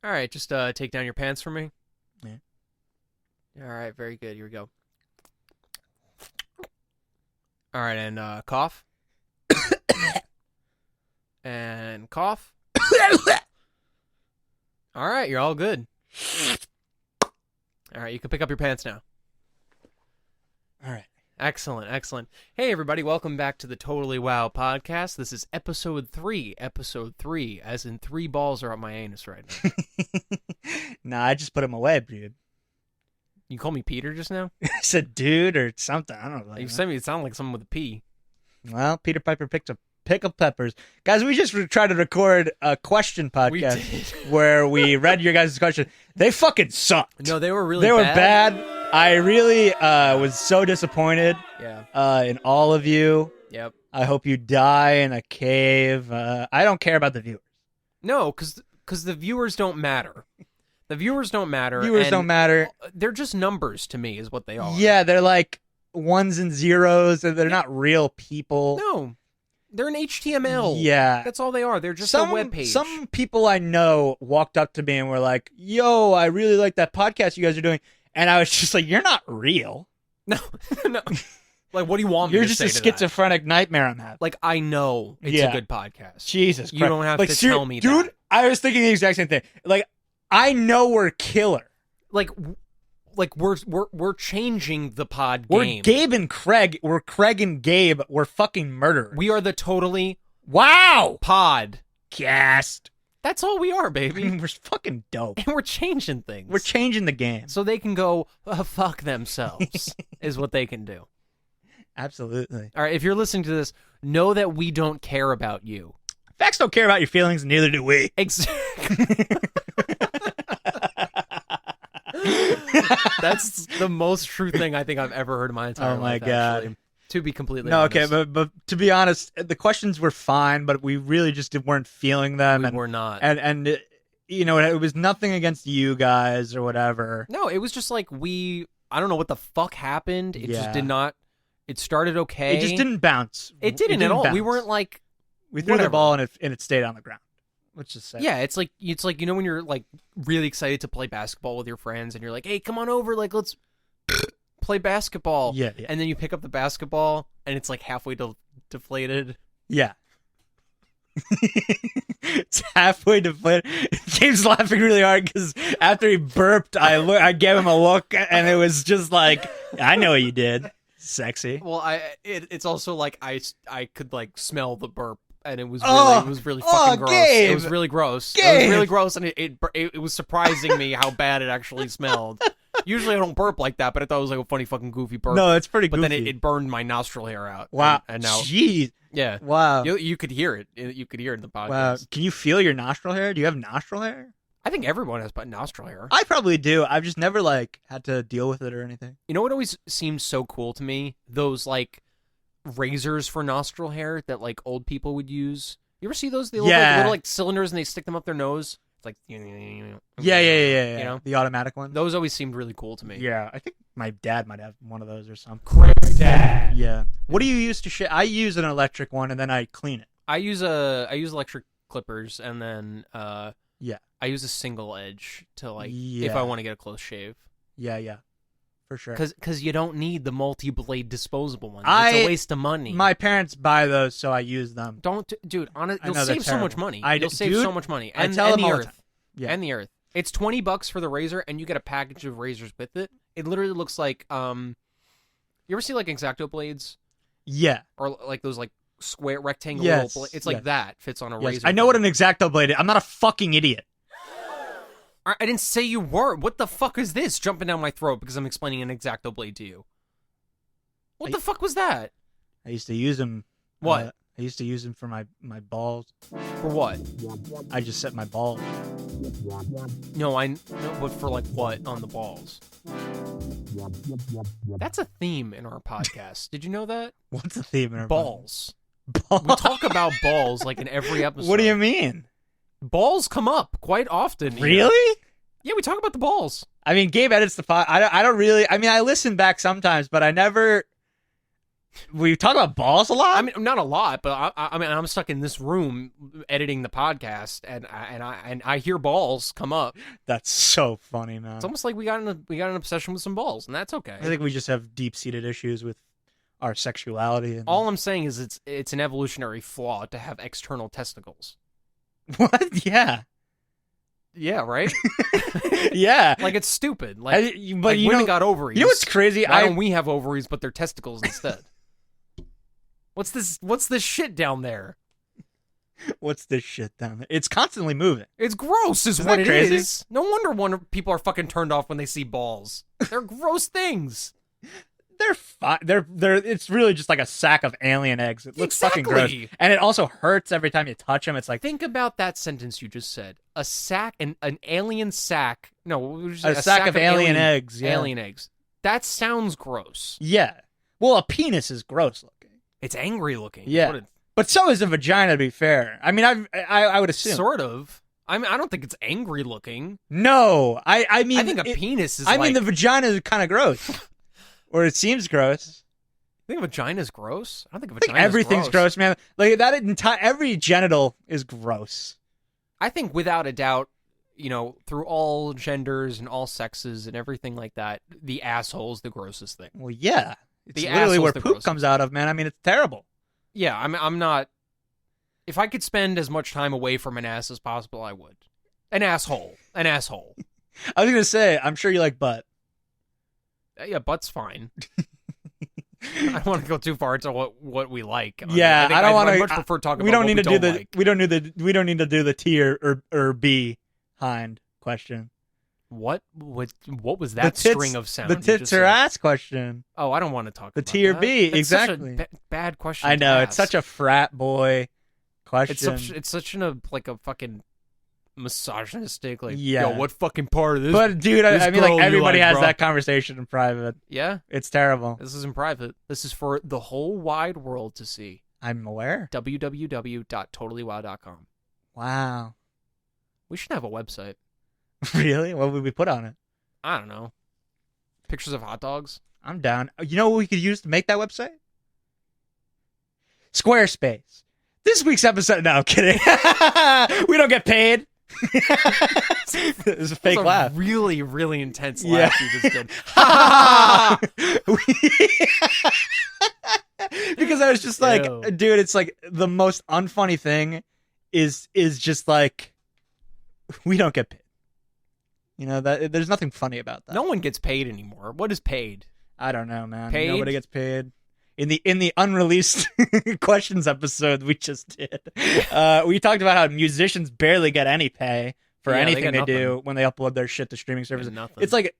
All right, just take down your pants for me. Yeah. All right, very good. Here we go. All right, and cough. And cough. All right, you're all good. All right, you can pick up your pants now. All right. Excellent, excellent. Hey, everybody, welcome back to the Totally Wow podcast. This is episode 3, as in 3 balls are up my anus right now. Nah, I just put him away, dude. You called me Peter just now? I said dude or something. I don't know. You said me it sounded like someone with a P. Well, Peter Piper picked up pickled peppers. Guys, we just tried to record a question podcast We did. where we read your guys' question. They fucking sucked. No, they were really They were bad. bad. I really was so disappointed in all of you. Yep. I hope you die in a cave. I don't care about the viewers. No, because the viewers don't matter. The viewers don't matter. Viewers don't matter. They're just numbers to me, is what they are. Yeah, they're like ones and zeros, and they're not real people. No, they're an HTML. Yeah. That's all they are. They're just a web page. Some people I know walked up to me and were like, yo, I really like that podcast you guys are doing. And I was just like, you're not real. No, no. Like, what do you want me You're to just say a to that? schizophrenic nightmare I'm having. Like, I know it's Yeah. a good podcast. Jesus Christ. You don't have to tell me dude, that. I was thinking the exact same thing. Like, I know we're killer. Like we're changing the pod We're game. Gabe and Craig. We're Craig and Gabe. We're fucking murderers. We are the Totally Wow. Pod. Cast. That's all we are, I baby. mean, we're fucking dope. And we're changing things. We're changing the game. so they can go fuck themselves is what they can do. Absolutely. All right, if you're listening to this, know that we don't care about you. Facts don't care about your feelings, neither do we. Exactly. That's the most true thing I think I've ever heard in my entire life. Oh my God. Actually, to be completely No, honest. okay, but to be honest, the questions were fine, but we really just weren't feeling them. We're not. And you know, it was nothing against you guys or whatever. No, it was just like I don't know what the fuck happened. It just Yeah. did not. It started okay. It just didn't bounce. It didn't at all. We bounce. weren't like. We threw whatever. the ball and it stayed on the ground. Let's just say. Yeah, it's like you know when you're like really excited to play basketball with your friends and you're like, hey, come on over, like let's play basketball. Yeah. And then you pick up the basketball and it's like halfway deflated. Yeah. It's halfway deflated. Gabe's laughing really hard because after he burped, I gave him a look and it was just like, I know what you did. Sexy. Well, it's also like I could like smell the burp and it was really Oh, fucking gross. Gabe. It was really gross. It Gabe. was really gross and it was surprising me how bad it actually smelled. Usually I don't burp like that, but I thought it was like a funny fucking goofy burp. No, it's pretty but goofy. then it burned my nostril hair out. Wow. And now, Jeez. yeah. Wow. You could hear it. You could hear it in the podcast. Wow. Can you feel your nostril hair? Do you have nostril hair? I think everyone has nostril hair. I probably do. I've just never like had to deal with it or anything. You know what always seems so cool to me? Those like razors for nostril hair that like old people would use. You ever see those? They look like Yeah. little like cylinders and they stick them up their nose. It's like Yeah. You know? The automatic one. Those always seemed really cool to me. Yeah, I think my dad might have one of those or something. Craig's dad. Yeah. What do you use to shave? I use an electric one and then I clean it. I use electric clippers and then Yeah. I use a single edge to like if Yeah. I want to get a close shave. Yeah. For sure. Because you don't need the multi-blade disposable ones. It's a waste of money. My parents buy those, so I use them. Dude, honestly, I you'll know they're save so much terrible. money. I You'll do- save dude, so much money. I And, tell and them the all the earth. time. Yeah. And the earth. It's $20 for the razor, and you get a package of razors with it. It literally looks like you ever see like X-Acto blades Yeah. or like those like square rectangle Yes, little it's like yes. that fits on a Yes. razor. I know what an X-Acto blade is. I'm not a fucking idiot. I didn't say you were. What the fuck is this jumping down my throat because I'm explaining an X-Acto blade to you? What the fuck was that? I used to use them. What? I used to use them for my balls. For what? I just set my balls. No, but for like what on the balls? That's a theme in our podcast. Did you know that? What's the theme in our Balls. Balls. We talk about balls like in every episode. What do you mean? Balls come up quite often. here. Really? Yeah, we talk about the balls. I mean, Gabe edits the pod. I don't really. I mean, I listen back sometimes, but I never. We talk about balls a lot. I mean, not a lot, but I mean, I'm stuck in this room editing the podcast, and I hear balls come up. That's so funny, man. It's almost like we got an obsession with some balls, and that's okay. I think we just have deep-seated issues with our sexuality. And... All I'm saying is it's an evolutionary flaw to have external testicles. What? Yeah. Yeah, right? Yeah. Like, it's stupid. Like, but women got ovaries. You know what's crazy? Why don't we have ovaries, but they're testicles instead? What's this shit down there? What's this shit down there? It's constantly moving. It's gross, is Isn't what that it crazy? is. No wonder people are fucking turned off when they see balls. They're gross things. They're fine. They're. It's really just like a sack of alien eggs. It looks fucking gross, and it also hurts every time you touch them. It's like, think about that sentence you just said. A sack, an alien sack. No, what would you say? a sack of alien eggs. Yeah. Alien eggs. That sounds gross. Yeah. Well, a penis is gross looking. It's angry looking. Yeah. But so is a vagina. To be fair, I mean, I would assume. Sort of. I mean, I don't think it's angry looking. No, I mean, I think a penis is. I mean, the vagina is kind of gross. Or it seems gross. You think a vagina's gross? I don't think a I think vagina's everything's gross, man. Like every genital is gross. I think without a doubt, through all genders and all sexes and everything like that, the asshole's the grossest thing. Well, yeah. It's The literally where asshole's the poop grossest. comes out of, man. I mean, it's terrible. Yeah, I'm not. If I could spend as much time away from an ass as possible, I would. An asshole. An asshole. I was going to say, I'm sure you like butt. Yeah, butt's fine. I don't want to go too far into what we like. Yeah, I don't want to. I much prefer talking we about don't need what to we do the. like. We don't need to do the T or B hind question. What was that tits, string of sound? The you tits just or said? ass question. Oh, I don't want to talk The about T or that. B, That's exactly. Such a bad question. I know to it's such a frat boy question. It's such a fucking misogynistic. Like, Yeah. yo, what fucking part of this? But dude, this I mean, girl like you everybody like, has bro? that conversation in private. Yeah, It's terrible. this is in private. This is for the whole wide world to see. I'm aware. www.totallywow.com. Wow. We should have a website. Really? What would we put on it? I don't know. Pictures of hot dogs. I'm down. You know what we could use to make that website? Squarespace. This week's episode. No, I'm kidding. We don't get paid. It was a fake That's a laugh. really, really intense Yeah. laugh you just did. Because I was just like, Ew. dude, it's like the most unfunny thing is just like we don't get paid. You know, that there's nothing funny about that. No one gets paid anymore. What is paid? I don't know, man. Paid? Nobody gets paid. In the unreleased questions episode we just did, we talked about how musicians barely get any pay for Yeah, they anything get they do nothing. when they upload their shit to streaming services. Nothing. It's like,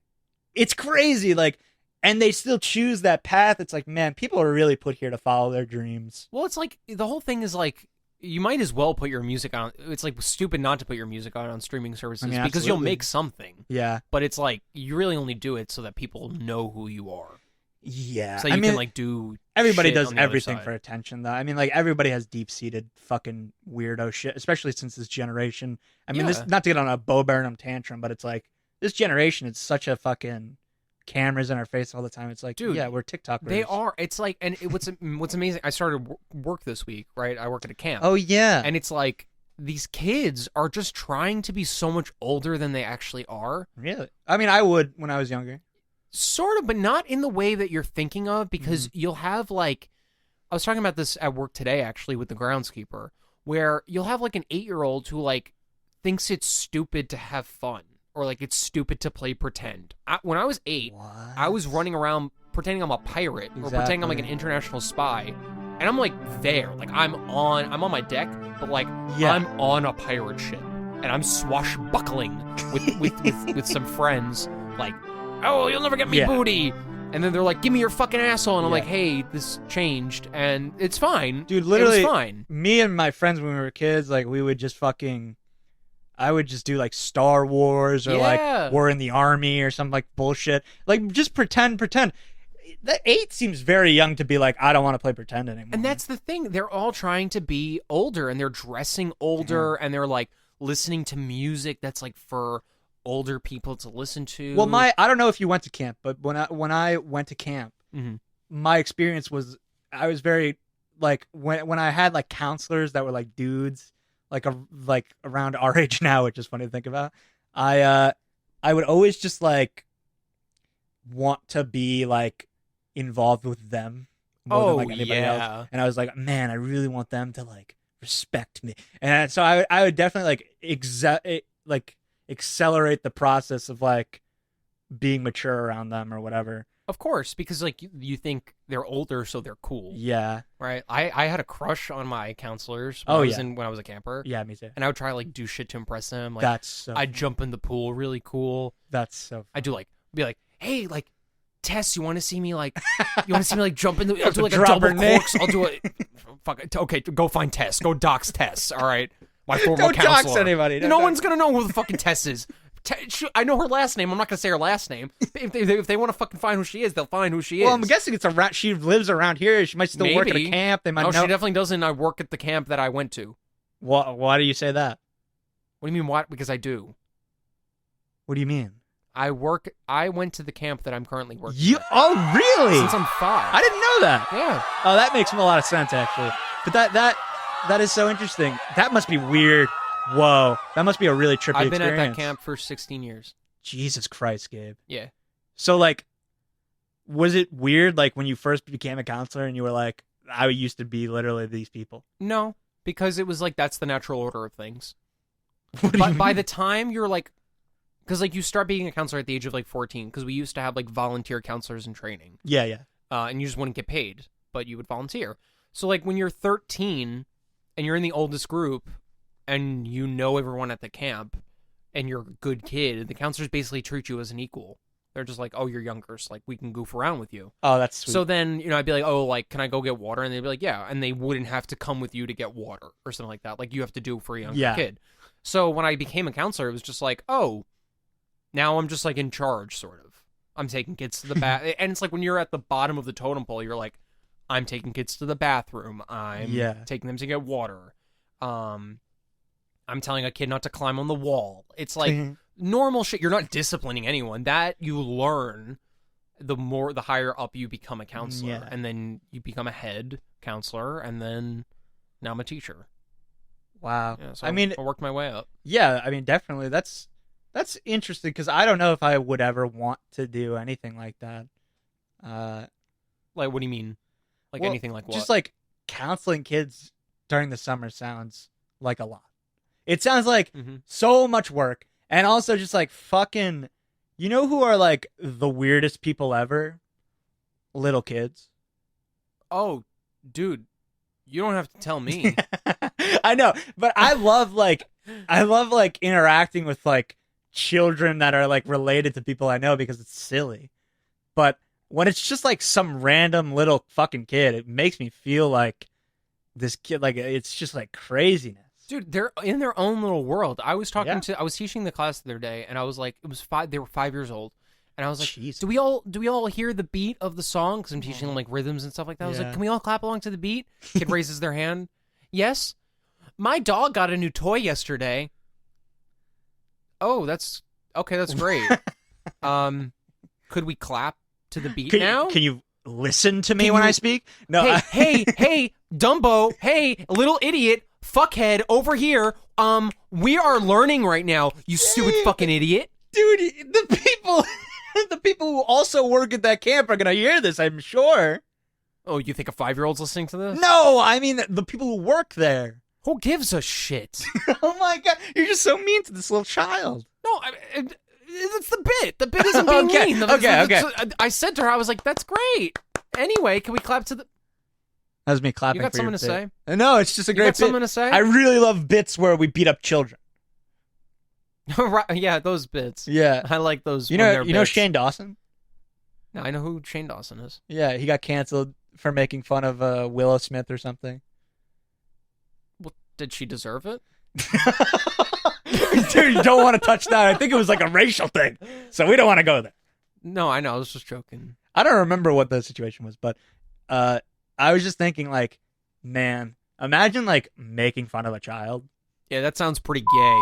it's crazy. Like, and they still choose that path. It's like, man, people are really put here to follow their dreams. Well, it's like the whole thing is like you might as well put your music on. It's like stupid not to put your music on streaming services because you'll absolutely. make something. Yeah. But it's like you really only do it so that people know who you are. Yeah. So you can like do. Everybody shit does on the other everything side. for attention, though. I mean, like, everybody has deep-seated fucking weirdo shit, especially since this generation. I mean, this Yeah. not to get on a Bo Burnham tantrum, but it's like, this generation is such a fucking cameras in our face all the time. It's like, Dude, yeah, we're TikTokers. They are. It's like, and what's amazing. I started work this week, right? I work at a camp. Oh, yeah. And it's like these kids are just trying to be so much older than they actually are. Really? I mean, I would when I was younger. Sort of, but not in the way that you're thinking of, because you'll have like, I was talking about this at work today actually with the groundskeeper, where you'll have like an 8-year-old who like thinks it's stupid to have fun or like it's stupid to play pretend. When I was 8, What? I was running around pretending I'm a pirate or pretending I'm like an international spy, and I'm like there, like I'm on my deck, but like Yeah. I'm on a pirate ship and I'm swashbuckling with some friends, like, oh, you'll never get me, Yeah. booty. And then they're like, give me your fucking asshole. And I'm Yeah. like, hey, this changed. And it's fine. Dude, literally, it was fine. me and my friends when we were kids, like, we would just fucking, I would just do like Star Wars or Yeah. like we're in the army or some like bullshit. Like, just pretend. That 8 seems very young to be like, I don't want to play pretend anymore. And that's the thing. They're all trying to be older and they're dressing older and they're like listening to music that's like for older people to listen to. Well, I don't know if you went to camp, but when I went to camp, Mhm. my experience was I was very like when I had like counselors that were like dudes, like around our age now, which is funny to think about. I would always just like want to be like involved with them more than like anybody else. And I was like, man, I really want them to like respect me. And so I would definitely like accelerate the process of like being mature around them or whatever. Of course, because like you think they're older, so they're cool. Yeah. Right. I had a crush on my counselors when I was a camper. Yeah, me too. And I would try to like do shit to impress them. Like I'd jump in the pool really cool. That's so funny. I'd do like be like, hey, like Tess, you want to see me like jump in the I'll do like a double corks. I'll do a okay, go find Tess. Go dox Tess. All right. My former Don't counselor. dox anybody. No one's gonna know who the fucking Tess is. I know her last name. I'm not gonna say her last name. If they want to fucking find who she is, they'll find who she is. Well, I'm guessing it's around. She lives around here. She might still work at a camp. They might know. She definitely doesn't. I work at the camp that I went to. Why do you say that? What do you mean? What? Because I do. What do you mean? I went to the camp that I'm currently working. At. Oh, really? Since I'm 5. I didn't know that. Yeah. Oh, that makes a lot of sense actually. But that is so interesting. That must be weird. Whoa, that must be a really trippy experience. I've been at that camp for 16 years. Jesus Christ, Gabe. Yeah. So, like, was it weird, like, when you first became a counselor and you were like, I used to be literally these people? No, because it was like, that's the natural order of things. But by the time you're like, because, like, you start being a counselor at the age of, like, 14, because we used to have, like, volunteer counselors in training. Yeah. And you just wouldn't get paid, but you would volunteer. So, like, when you're 13 and you're in the oldest group, and you know everyone at the camp, and you're a good kid, the counselors basically treat you as an equal. They're just like, oh, you're younger, so like we can goof around with you. Oh, that's sweet. So then, I'd be like, oh, like, can I go get water? And they'd be like, yeah. And they wouldn't have to come with you to get water or something like that. Like you have to do for a younger kid. So when I became a counselor, it was just like, oh, now I'm just like in charge, sort of. I'm taking kids to the bath. And it's like when you're at the bottom of the totem pole, you're like, I'm taking kids to the bathroom. I'm taking them to get water. I'm telling a kid not to climb on the wall. It's like normal shit. You're not disciplining anyone. That you learn the higher up you become a counselor. Yeah. And then you become a head counselor, and then now I'm a teacher. Wow. Yeah, so I mean, I worked my way up. Yeah, I mean, definitely. That's interesting because I don't know if I would ever want to do anything like that. Like, what do you mean? Like anything like what? Just like counseling kids during the summer sounds like a lot. It sounds like so much work. And also just like fucking, you know who are like the weirdest people ever? Little kids. Oh, dude, you don't have to tell me. I know, but I love like interacting with like children that are like related to people I know because it's silly. But when it's just like some random little fucking kid, it makes me feel like this kid, like it's just like craziness. Dude, they're in their own little world. I was teaching the class the other day, and I was like, they were 5 years old, and I was like, Jeez. do we all hear the beat of the song? Because I'm teaching them like rhythms and stuff like that. I was like, can we all clap along to the beat? Kid raises their hand. Yes. My dog got a new toy yesterday. Oh, that's great. Could we clap to the beat now? Can you listen to me when I speak? No. Hey, Dumbo. Hey, little idiot. Fuckhead over here. We are learning right now, you stupid fucking idiot. Dude, the people who also work at that camp are gonna hear this, I'm sure. Oh, you think a 5-year-old's listening to this? No, I mean the people who work there. Who gives a shit? Oh my god, you're just so mean to this little child. No, it's the bit. The bit isn't being mean. Okay. I said to her, I was like, that's great. Anyway, can we clap to the... That was me clapping. You got for something your to say? No, it's just a great bit. Something to say? I really love bits where we beat up children. Right, yeah, those bits. Yeah, I like those. You know Shane Dawson? No, I know who Shane Dawson is. Yeah, he got canceled for making fun of Willow Smith or something. Well, did she deserve it? Dude, you don't want to touch that. I think it was like a racial thing, so we don't want to go there. No, I know. I was just joking. I don't remember what the situation was, but I was just thinking, like, man, imagine like making fun of a child. Yeah, that sounds pretty gay.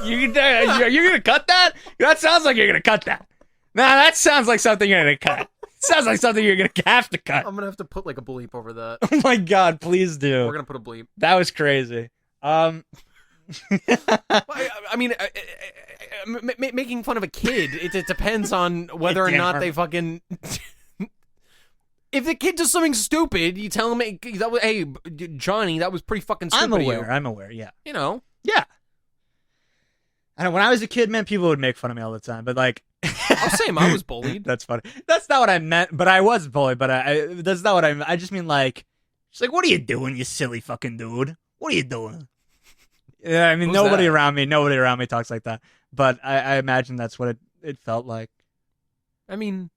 You're gonna cut that? That sounds like you're gonna cut that. Nah, that sounds like something you're gonna cut. Sounds like something you're gonna have to cut. I'm gonna have to put like a bleep over that. Oh my god, please do. We're gonna put a bleep. That was crazy. I mean, making fun of a kid, it depends on whether or not they fucking. If the kid does something stupid, you tell him, "Hey, Johnny, that was pretty fucking stupid." I'm aware. Yeah. You know. Yeah. I know. When I was a kid, man, people would make fun of me all the time. But like, I'll say I was bullied. That's funny. That's not what I meant. But I was bullied. But that's not what I meant. I just mean like, she's like, "What are you doing, you silly fucking dude? What are you doing?" Yeah, I mean, nobody around me talks like that. But I imagine that's what it felt like. I mean,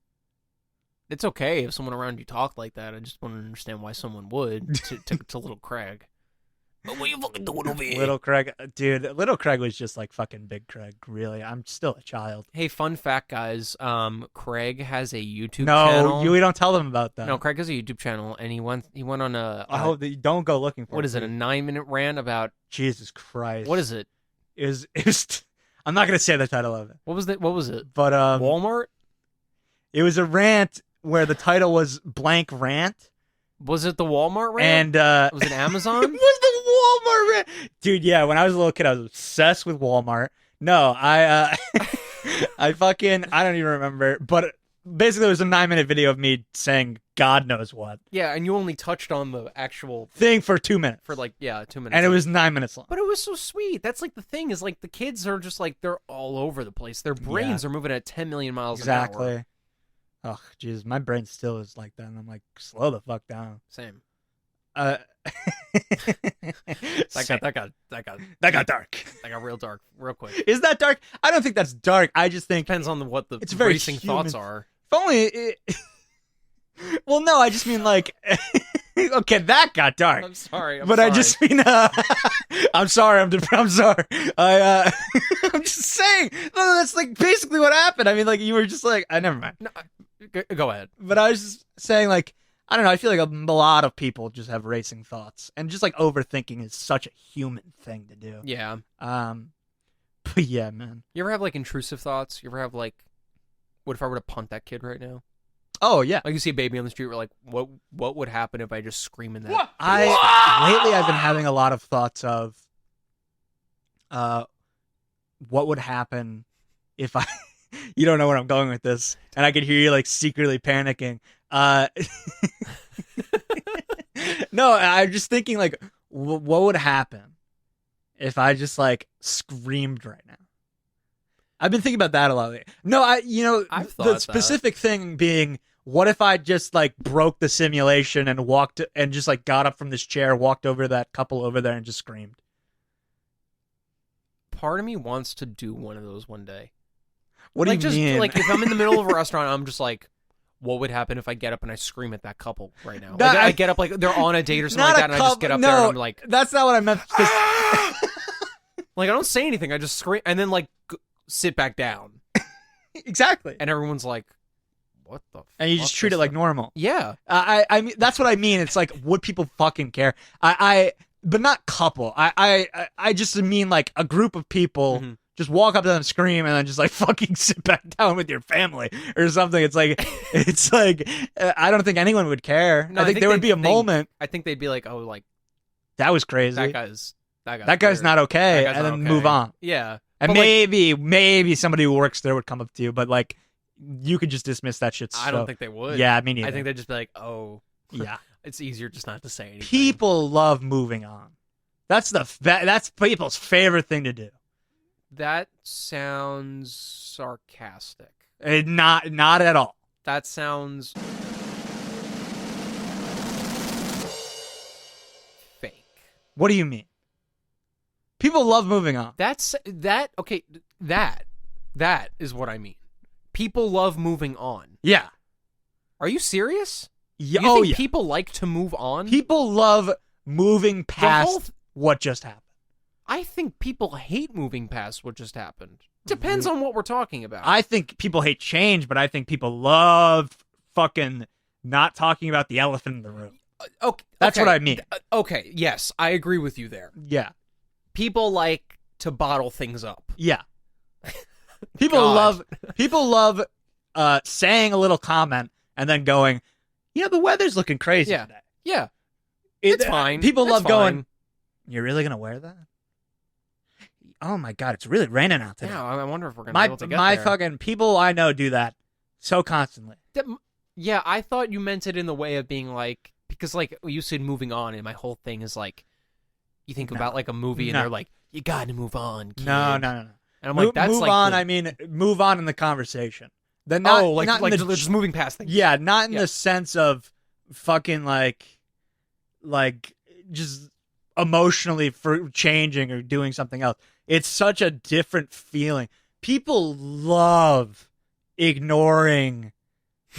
it's okay if someone around you talked like that. I just want to understand why someone would to little Craig. What are you fucking doing over here? Little Craig, dude. Little Craig was just like fucking Big Craig. Really, I'm still a child. Hey, fun fact, guys. Craig has a YouTube channel. No, we don't tell them about that. No, Craig has a YouTube channel, and he went on a. I hope that you don't go looking for. What is it? A 9-minute rant about. Jesus Christ. What is it? It was. I'm not gonna say the title of it. What was it? But Walmart. It was a rant where the title was blank rant. Was it the Walmart rant? And was it Amazon? It was the Walmart rant, dude. Yeah, when I was a little kid, I was obsessed with Walmart. No, I don't even remember. But basically, it was a 9-minute video of me saying God knows what. Yeah, and you only touched on the actual thing for 2 minutes. For 2 minutes. And it was 9 minutes long. But it was so sweet. That's like the thing is like the kids are just like they're all over the place. Their brains are moving at 10 million miles an hour. Exactly. Oh, Jesus, my brain still is like that, and I'm like, slow the fuck down. Same. That got dark. That got real dark, real quick. Is that dark? I don't think that's dark. I just think depends on what the it's very racing thoughts are. If only. Well, no, I just mean like. Okay, that got dark. I'm sorry. I just mean. I'm sorry. I'm sorry. I'm just saying. No, that's like basically what happened. I mean, like you were just like, never mind. No, go ahead. But I was just saying, like, I don't know. I feel like a lot of people just have racing thoughts, and just like overthinking is such a human thing to do. Yeah. But yeah, man. You ever have like intrusive thoughts? You ever have like, what if I were to punt that kid right now? Oh yeah. Like you see a baby on the street, we're like, what would happen if I just scream in that? Lately I've been having a lot of thoughts of, what would happen if I. You don't know where I'm going with this, and I could hear you like secretly panicking. No, I'm just thinking like, what would happen if I just like screamed right now? I've been thinking about that a lot lately. No, I've thought the specific thing being, what if I just like broke the simulation and walked and just like got up from this chair, walked over to that couple over there, and just screamed? Part of me wants to do one of those one day. What do you mean? Like if I'm in the middle of a restaurant, I'm just like, what would happen if I get up and I scream at that couple right now? Like, I get up like they're on a date or something like that, and I just get up there and I'm like, that's not what I meant. Like I don't say anything, I just scream and then like sit back down. Exactly. And everyone's like, what the? And you just treat it like normal. Yeah. I mean, that's what I mean. It's like, would people fucking care? But not couple. I just mean like a group of people. Mm-hmm. Just walk up to them, scream, and then just like fucking sit back down with your family or something. It's like I don't think anyone would care. No, I think there would be a moment. I think they'd be like, oh, like that was crazy. That guy's not okay, and then move on. Yeah, and maybe somebody who works there would come up to you, but like you could just dismiss that shit. I don't think they would. Yeah, me neither. I think they'd just be like, oh, yeah, it's easier just not to say anything. People love moving on. That's people's favorite thing to do. That sounds sarcastic. Not at all. That sounds fake. What do you mean? People love moving on. Okay, that is what I mean. People love moving on. Yeah. Are you serious? Yeah. You think people like to move on? People love moving past what just happened. I think people hate moving past what just happened. Depends on what we're talking about. I think people hate change, but I think people love fucking not talking about the elephant in the room. Okay, that's what I mean. Okay, yes, I agree with you there. Yeah. People like to bottle things up. Yeah. People love saying a little comment and then going, the weather's looking crazy Yeah. today. Yeah. It's fine. People It's love going, fine. you're really going to wear that? Oh my God, it's really raining out today. Yeah, I wonder if we're going to be able to get there. Fucking people I know do that so constantly. Yeah, I thought you meant it in the way of being like, because like you said moving on, and my whole thing is like, you think about like a movie and they're like, you got to move on, kid. No. And I'm like, that's move like on. I mean, move on in the conversation. Not just moving past things. Yeah, not in the sense of fucking like just emotionally for changing or doing something else. It's such a different feeling. People love ignoring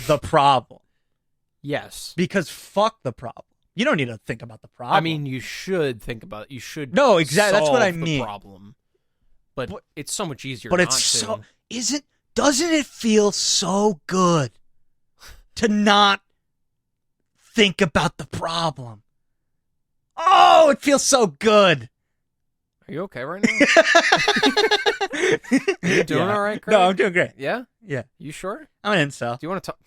the problem. Yes. Because fuck the problem. You don't need to think about the problem. I mean, you should think about it. You should. No, exactly. That's what I solve mean. The problem, but it's so much easier. But not it's to. doesn't it feel so good to not think about the problem? Oh, it feels so good. Are you okay right now? Are you doing all right, Craig? No, I'm doing great. Yeah? Yeah. You sure? I'm an incel. Do you want to talk?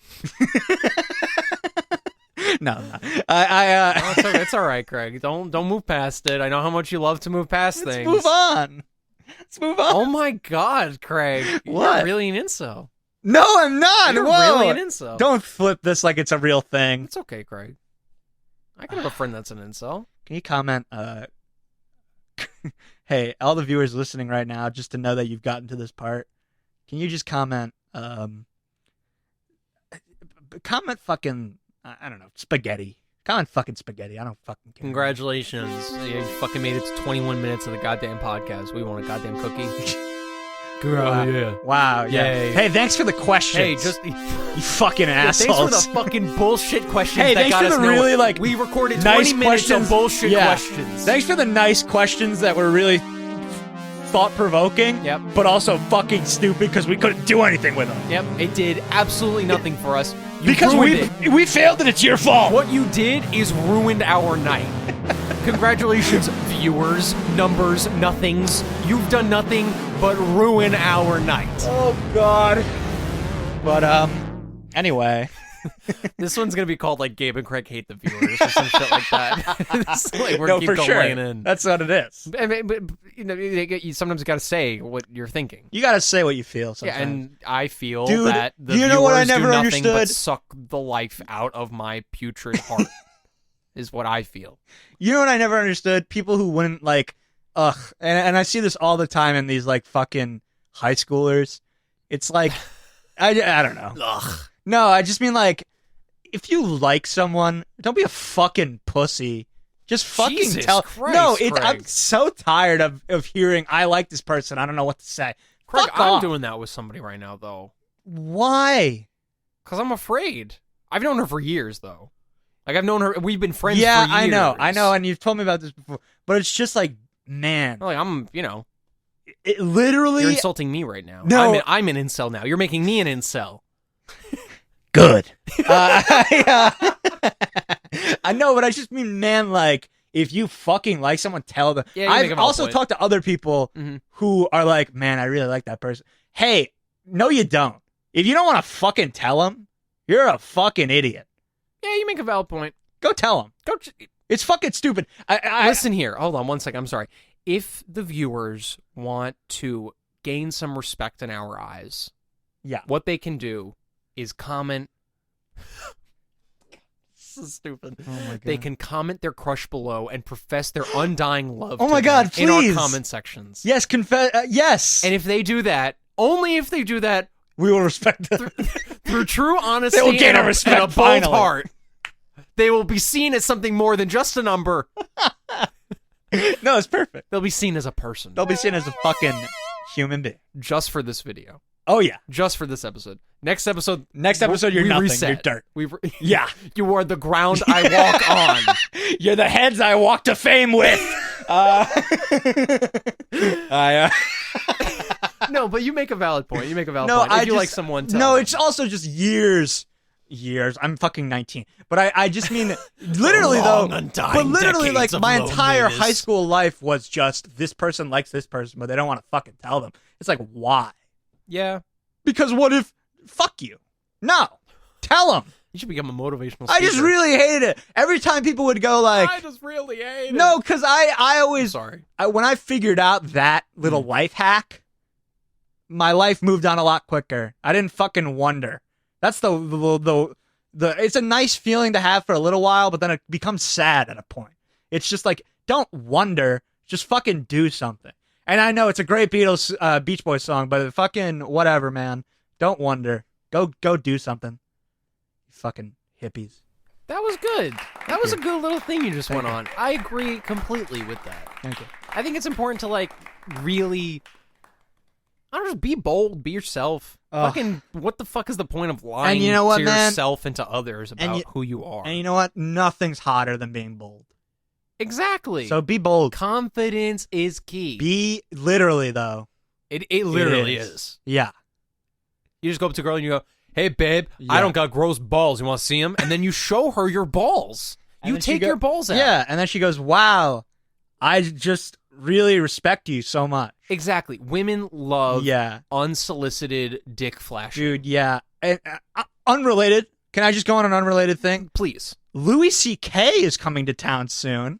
No. No, it's all right, Craig. Don't move past it. I know how much you love to move past things. Let's move on. Oh my God, Craig. What? You're really an incel. No, I'm not. You're Whoa. really an incel. Don't flip this like it's a real thing. It's okay, Craig. I can have a friend that's an incel. Can you comment, hey, all the viewers listening right now, just to know that you've gotten to this part, can you just comment, comment fucking, I don't know, spaghetti. Comment fucking spaghetti. I don't fucking care. Congratulations. Yeah, you fucking made it to 21 minutes of the goddamn podcast. We want a goddamn cookie. Wow. Yeah. Yay. Hey, thanks for the questions. Hey, just... You fucking assholes. Thanks for the fucking bullshit questions Hey, that thanks got for us the nowhere. really, like, we recorded 20 nice minutes questions. of bullshit Yeah. questions. Thanks for the nice questions that were really thought-provoking, Yep. but also fucking stupid because we couldn't do anything with them. Yep, it did absolutely nothing for us. You Because ruined we failed and it's your fault. What you did is ruined our night. Congratulations, viewers, numbers, nothings. You've done nothing but ruin our night. Oh, God. But, anyway. This one's going to be called, like, Gabe and Craig Hate the Viewers or some shit like that. It's like, we're No, going to for keep sure. laying in. That's what it is. I mean, but you know, you sometimes got to say what you're thinking. You gotta say what you feel sometimes. Yeah, and I feel Dude, that the you viewers know what I do never nothing but understood? suck the life out of my putrid heart, is what I feel. You know what I never understood? People who wouldn't, like, and I see this all the time in these, like, fucking high schoolers. It's like, I don't know. Ugh. No, I just mean, like, if you like someone, don't be a fucking pussy. Just fucking Jesus tell. Christ, No, Craig. I'm so tired of hearing, I like this person, I don't know what to say. Craig, Fuck I'm off. doing that with somebody right now, though. Why? Because I'm afraid. I've known her for years, though. Like, I've known her, we've been friends Yeah, for years. I know, and you've told me about this before. But it's just like, man. Like, I'm, It literally... you're insulting me right now. No. I'm an incel now. You're making me an incel. Good. I know, but I just mean, man, like, if you fucking like someone, tell them. Yeah, you make a I've valid also point. talked to other people who are like, man, I really like that person. Hey, no, you don't. If you don't want to fucking tell them, you're a fucking idiot. Yeah, you make a valid point. Go tell them. It's fucking stupid. Listen here. Hold on one second. I'm sorry. If the viewers want to gain some respect in our eyes, Yeah. what they can do is comment. This is stupid. Oh my God. They can comment their crush below and profess their undying love. Oh to my them God, in our please. comment sections. Yes, yes. And if they do that, only if they do that we will respect them. through true honesty They will gain and our respect, and a bold finally. heart, they will be seen as something more than just a number. No, it's perfect. They'll be seen as a person. They'll be seen as a fucking human being. Just for this video. Oh, yeah. Just for this episode. Next episode, you're we nothing. reset. You're dirt. Yeah. You are the ground I walk on. You're the heads I walk to fame with. No, but you make a valid point. You make a valid No, point. If I you just, like someone, tell no, them. it's also just years. I'm fucking 19. But I just mean, literally, Long, though, undying but literally, decades like, of my entire loneliness. high school life was just, this person likes this person, but they don't want to fucking tell them. It's like, why? Yeah. Because what if, fuck you. No. Tell them. You should become a motivational speaker. I just really hated it. Every time people would go like, I just really hate it. no, because I always, Sorry. when I figured out that little life hack, my life moved on a lot quicker. I didn't fucking wonder. That's the it's a nice feeling to have for a little while, but then it becomes sad at a point. It's just like, don't wonder, just fucking do something. And I know it's a great Beach Boys song, but fucking whatever, man. Don't wonder. Go do something. You fucking hippies. That was good. That was a good little thing you just went on. I agree completely with that. Thank you. I think it's important to, like, really... I don't know, just be bold, be yourself. Fucking, what the fuck is the point of lying you know what, to man? yourself and to others about who you are? And you know what? Nothing's hotter than being bold. Exactly. So be bold. Confidence is key. Be literally, though. It literally is. Yeah. You just go up to a girl and you go, hey, babe, I don't got gross balls. You want to see them? And then you show her your balls. You take your balls out. Yeah, and then she goes, wow, I just really respect you so much. Exactly. Women love unsolicited dick flashing. Dude, yeah. And, unrelated. Can I just go on an unrelated thing? Please. Louis C.K. is coming to town soon.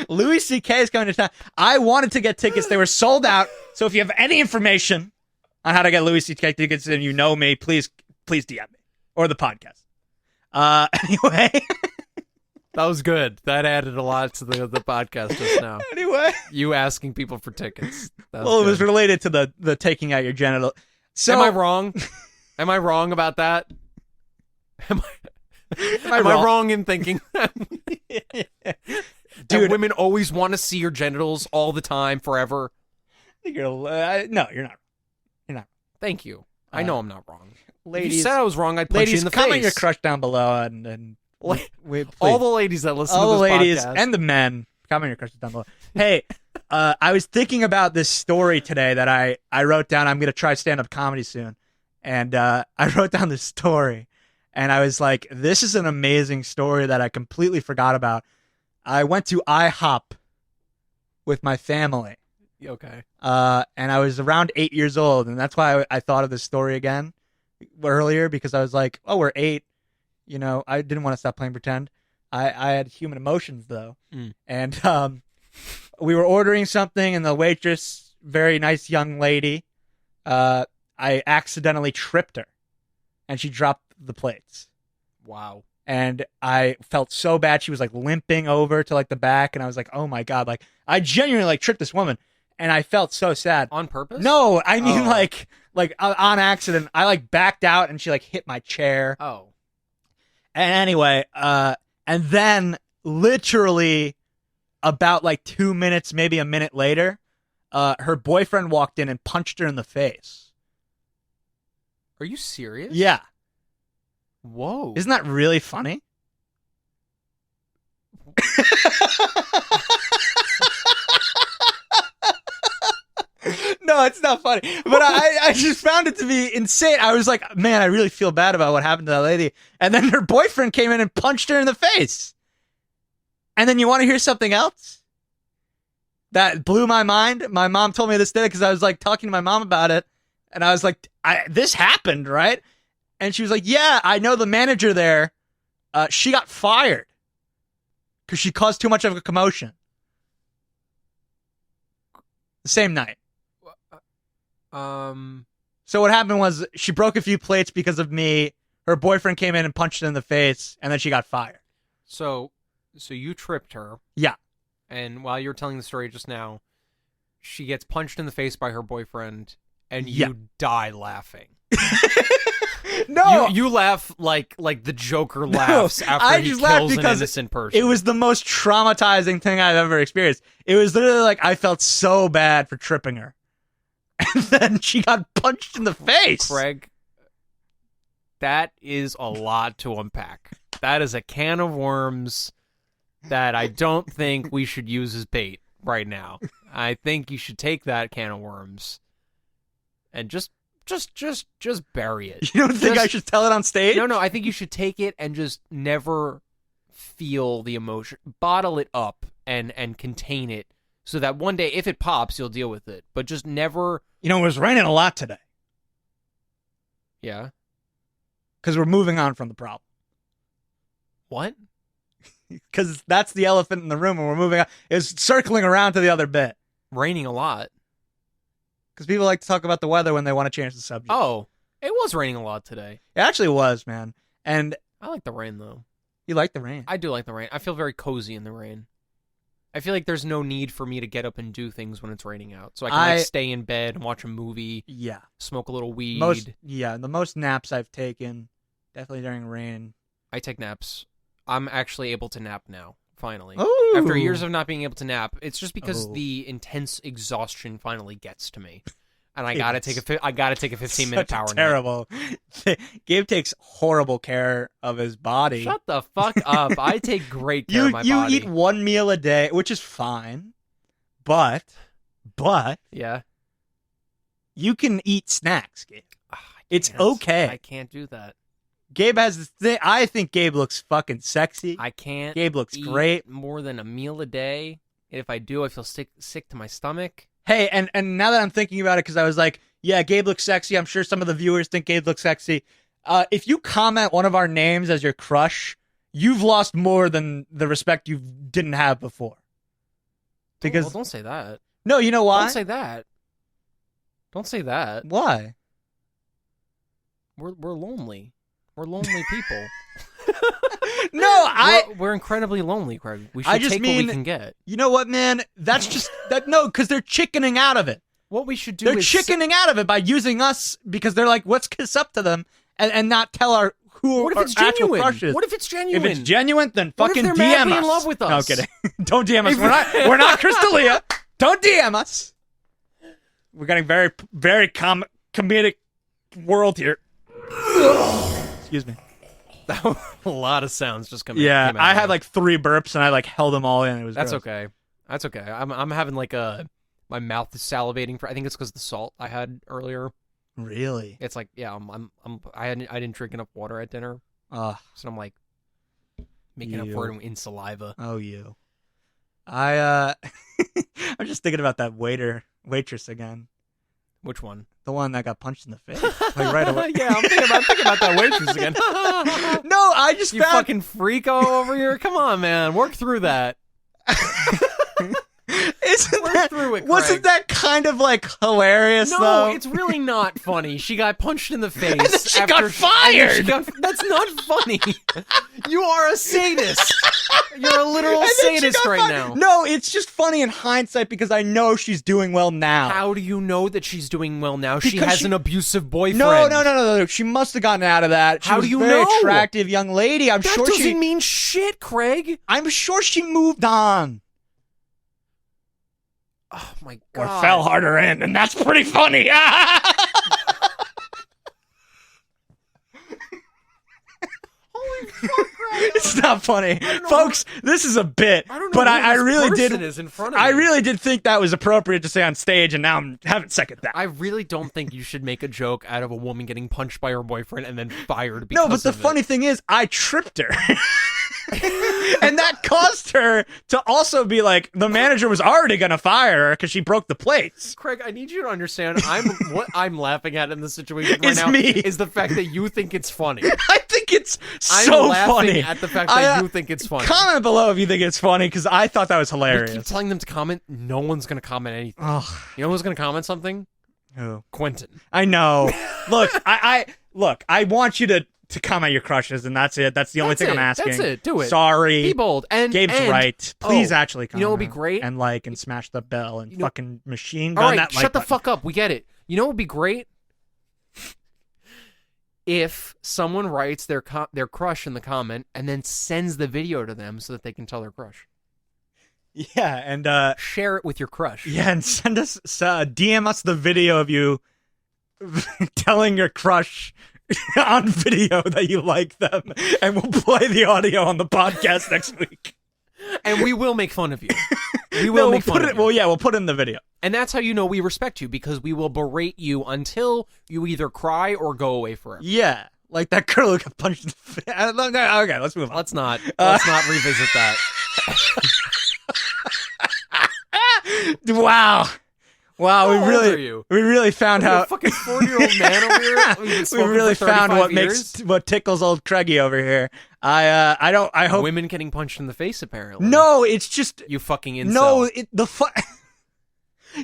Louis C.K. is coming to town. I wanted to get tickets. They were sold out. So if you have any information on how to get Louis C.K. tickets and you know me, please DM me. Or the podcast. Anyway. That was good. That added a lot to the podcast just now. Anyway. You asking people for tickets. Well, it was related to the taking out your genital. So, am I wrong? Am I wrong about that? Am I wrong in thinking that? Dude, women always want to see your genitals all the time, forever? No, you're not. You're not. Thank you. I know I'm not wrong. Ladies, if you said I was wrong, I'd punch you in the face. Comment your crush down below and all the ladies that listen to this all the ladies podcast. and the men, comment your crushes down below. Hey, I was thinking about this story today that I wrote down. I'm going to try stand-up comedy soon. And I wrote down this story. And I was like, this is an amazing story that I completely forgot about. I went to IHOP with my family. Okay. And I was around 8 years old. And that's why I thought of this story again earlier, because I was like, oh, we're 8. You know, I didn't want to stop playing pretend. I had human emotions, though. And we were ordering something, and the waitress, very nice young lady, I accidentally tripped her, and she dropped the plates. Wow. And I felt so bad. She was, like, limping over to, like, the back, and I was like, oh, my God. Like, I genuinely, like, tripped this woman, and I felt so sad. On purpose? No, I mean, like on accident. I, like, backed out, and she, like, hit my chair. Oh. And anyway, and then literally about like 2 minutes, maybe a minute later, her boyfriend walked in and punched her in the face. Are you serious? Yeah. Whoa. Isn't that really funny? No, it's not funny. But I just found it to be insane. I was like, man, I really feel bad about what happened to that lady. And then her boyfriend came in and punched her in the face. And then you want to hear something else? That blew my mind. My mom told me this today because I was like talking to my mom about it. And I was like, this happened, right? And she was like, yeah, I know the manager there. She got fired because she caused too much of a commotion. The same night. So what happened was she broke a few plates because of me. Her boyfriend came in and punched her in the face, and then she got fired. So you tripped her. Yeah. And while you were telling the story just now, she gets punched in the face by her boyfriend, and Yeah. you die laughing. No, you laugh like the Joker laughs after he kills an innocent person. It was the most traumatizing thing I've ever experienced. It was literally like I felt so bad for tripping her. And then she got punched in the face. Craig, that is a lot to unpack. That is a can of worms that I don't think we should use as bait right now. I think you should take that can of worms and just bury it. You don't think I should tell it on stage? No, I think you should take it and just never feel the emotion. Bottle it up and contain it so that one day, if it pops, you'll deal with it. But just never... You know, it was raining a lot today. Yeah. Because we're moving on from the problem. What? Because that's the elephant in the room, and we're moving on. It's circling around to the other bit. Raining a lot. Because people like to talk about the weather when they want to change the subject. Oh, it was raining a lot today. It actually was, man. And I like the rain, though. you like the rain. I do like the rain. I feel very cozy in the rain. I feel like there's no need for me to get up and do things when it's raining out. So I can stay in bed and watch a movie. Yeah. Smoke a little weed. The most naps I've taken, definitely during rain. I take naps. I'm actually able to nap now, finally. Ooh. After years of not being able to nap, it's just because the intense exhaustion finally gets to me. And I gotta take a 15-minute power nap. Terrible. Gabe takes horrible care of his body. Shut the fuck up. I take great care of my body. You eat one meal a day, which is fine. But yeah, you can eat snacks, Gabe. It's okay. I can't do that. Gabe has this thing. I think Gabe looks fucking sexy. I can't. Gabe looks eat great. More than a meal a day. And if I do, I feel sick to my stomach. Hey, and now that I'm thinking about it, because I was like, yeah, Gabe looks sexy. I'm sure some of the viewers think Gabe looks sexy. If you comment one of our names as your crush, you've lost more than the respect you didn't have before. Because don't say that. No, you know why? Don't say that. Don't say that. Why? We're lonely. We're lonely people. No, we're incredibly lonely, Craig. We should take what we can get. You know what, man? That's just that. No, because they're chickening out of it. What we should do they're is chickening out of it by using us because they're like, let's kiss up to them and not tell our what if it's genuine? Crushes. What if it's genuine? If it's genuine, then fucking what if they're DM madly us. in love with us? No kidding. Don't DM us. We're not Crystalia. Don't DM us. We're getting very very comedic world here. Excuse me. That was a lot of sounds just coming. Yeah, came out I had like 3 burps and I like held them all in. It was. That's gross. okay. That's okay. I'm having like my mouth is salivating for. I think it's because the salt I had earlier. Really? It's like I didn't drink enough water at dinner. So I'm like making up for it in saliva. Oh, you. I'm just thinking about that waitress again. Which one? The one that got punched in the face. Like right away. Yeah, I'm thinking about that waitress again. No, I just you fucking freako over here. Come on, man, work through that. Wasn't that kind of like hilarious? No, though? It's really not funny. She got punched in the face. And then she got fired. That's not funny. You are a sadist. You're a literal sadist right now. No, it's just funny in hindsight because I know she's doing well now. How do you know that she's doing well now? She has an abusive boyfriend. No. She must have gotten out of that. She was a very attractive young lady. That doesn't mean shit, Craig. I'm sure she moved on. Oh my god. Or fell harder in, and that's pretty funny. Holy fuck, Craig. It's not funny. Folks, this is a bit. But I really did I really did think that was appropriate to say on stage, and now I'm having second that. I really don't think you should make a joke out of a woman getting punched by her boyfriend and then fired because No, but the funny thing is I tripped her. And that caused her to also be like, the manager was already going to fire her because she broke the plates. Craig, I need you to understand, what I'm laughing at in this situation right now is the fact that you think it's funny. I think it's I'm so laughing funny. at the fact that you think it's funny. Comment below if you think it's funny because I thought that was hilarious. We keep telling them to comment. No one's going to comment anything. Ugh. You know who's going to comment something? Who? Quentin. I know. Look, I want you to comment your crushes, and that's it. That's the only thing I'm asking. That's it. Do it. Sorry. Be bold. And Gabe's right. Please actually comment. You know what would be great? And like and smash the bell and fucking machine gun all right, that like shut the button. fuck up. We get it. You know what would be great? If someone writes their crush in the comment and then sends the video to them so that they can tell their crush. Yeah, and share it with your crush. Yeah, and send us DM us the video of you telling your crush on video that you like them, and we'll play the audio on the podcast next week. And we will make fun of you. We will make fun of you. Well, yeah, we'll put it in the video. And that's how you know we respect you, because we will berate you until you either cry or go away forever. Yeah, like that girl who got punched in the face. Okay, let's move on. Let's not revisit that. Wow. Wow, How old are you? we really found You're how a fucking 40-year-old man over here. we really found what tickles old Craigie over here. I hope women getting punched in the face. Apparently, no. It's just you fucking incel. no.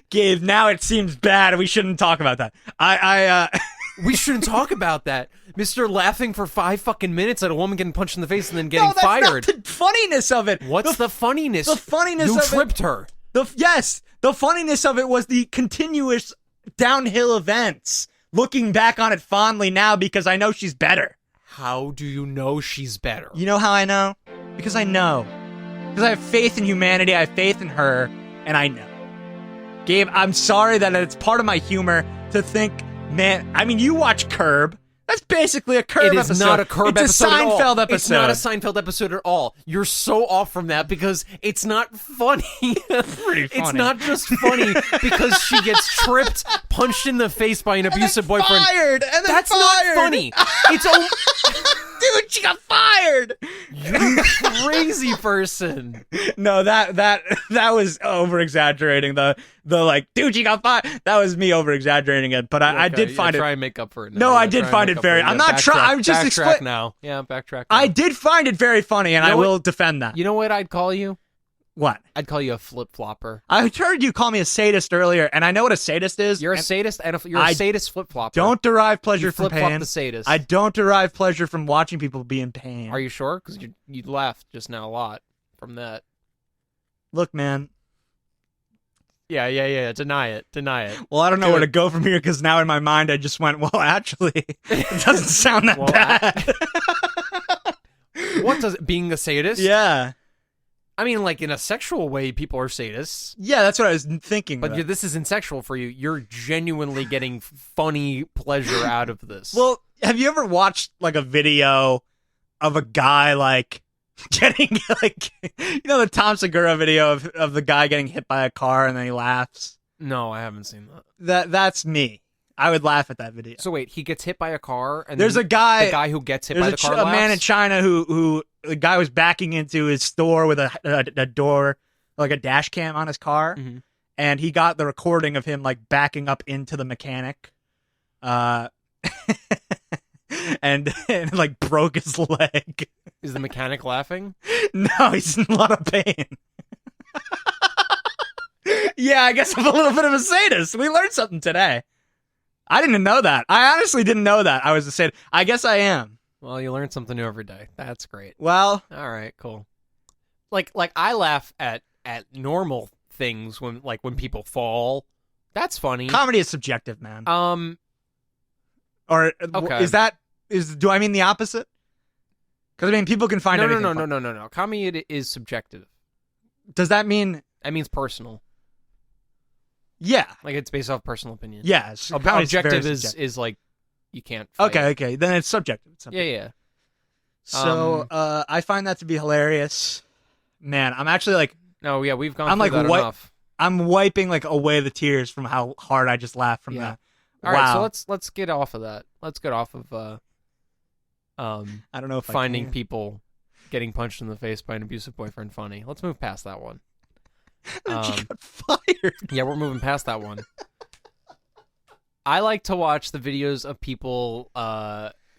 Gabe, now it seems bad. We shouldn't talk about that. We shouldn't talk about that. Mr. laughing for 5 fucking minutes at a woman getting punched in the face and then getting fired. Not the funniness of it. What's the funniness? The funniness you of tripped her. The funniness of it was the continuous downhill events. Looking back on it fondly now because I know she's better. How do you know she's better? You know how I know? Because I know. Because I have faith in humanity, I have faith in her, and I know. Gabe, I'm sorry that it's part of my humor to think, man, I mean, you watch Curb. That's basically a Curb episode. It is not a Curb episode It's a Seinfeld episode. It's not a Seinfeld episode at all. You're so off from that because it's not funny. Pretty funny. It's not just funny because she gets tripped, punched in the face by an abusive boyfriend. Fired, and then That's fired. not funny. It's Dude, she got fired. You crazy person. No, that was over exaggerating. The like, dude, she got fired. That was me over exaggerating it. But I did find it. Try and make up for it. No, I did find it very. I'm not trying. I'm just explaining now. Yeah, backtrack. Now. I did find it very funny, and I will defend that. You know what I'd call you? What? I'd call you a flip-flopper. I heard you call me a sadist earlier, and I know what a sadist is. You're a sadist, and you're a sadist flip-flopper. Don't derive pleasure from flip-flop pain. the sadist. I don't derive pleasure from watching people be in pain. Are you sure? Because you laughed just now a lot from that. Look, man. Yeah. Deny it. Well, I don't know where to go from here, because now in my mind I just went, well, actually, it doesn't sound that bad. What does it, being a sadist? Yeah. I mean, like, in a sexual way, people are sadists. Yeah, that's what I was thinking. But this isn't sexual for you. You're genuinely getting funny pleasure out of this. Well, have you ever watched, like, a video of a guy, like, getting, like, you know, the Tom Segura video of the guy getting hit by a car and then he laughs? No, I haven't seen that. That's me. I would laugh at that video. So wait, he gets hit by a car, and there's then a guy. The guy who gets hit by the car. A man in China who the guy was backing into his store with a door, like a dash cam on his car, and he got the recording of him like backing up into the mechanic, and like broke his leg. Is the mechanic laughing? No, he's in a lot of pain. Yeah, I guess I'm a little bit of a sadist. We learned something today. I didn't know that. I honestly didn't know that I was a sadist. I guess I am. Well, you learn something new every day. That's great. Well, all right, cool. Like I laugh at normal things when people fall. That's funny. Comedy is subjective, man. Or okay. Do I mean the opposite? Because I mean people can find anything. No. Comedy is subjective. Does that mean? That means personal. Yeah, like it's based off personal opinion. Yes, objective is like you can't. Fight. Okay, then it's subjective. Yeah. So I find that to be hilarious. Man, I'm actually like. No, yeah, we've gone. I'm through like that enough. I'm wiping like away the tears from how hard I just laughed from that. All right, so let's get off of that. Let's get off of I don't know if finding people getting punched in the face by an abusive boyfriend funny. Let's move past that one. She got fired. Yeah, we're moving past that one. I like to watch the videos of people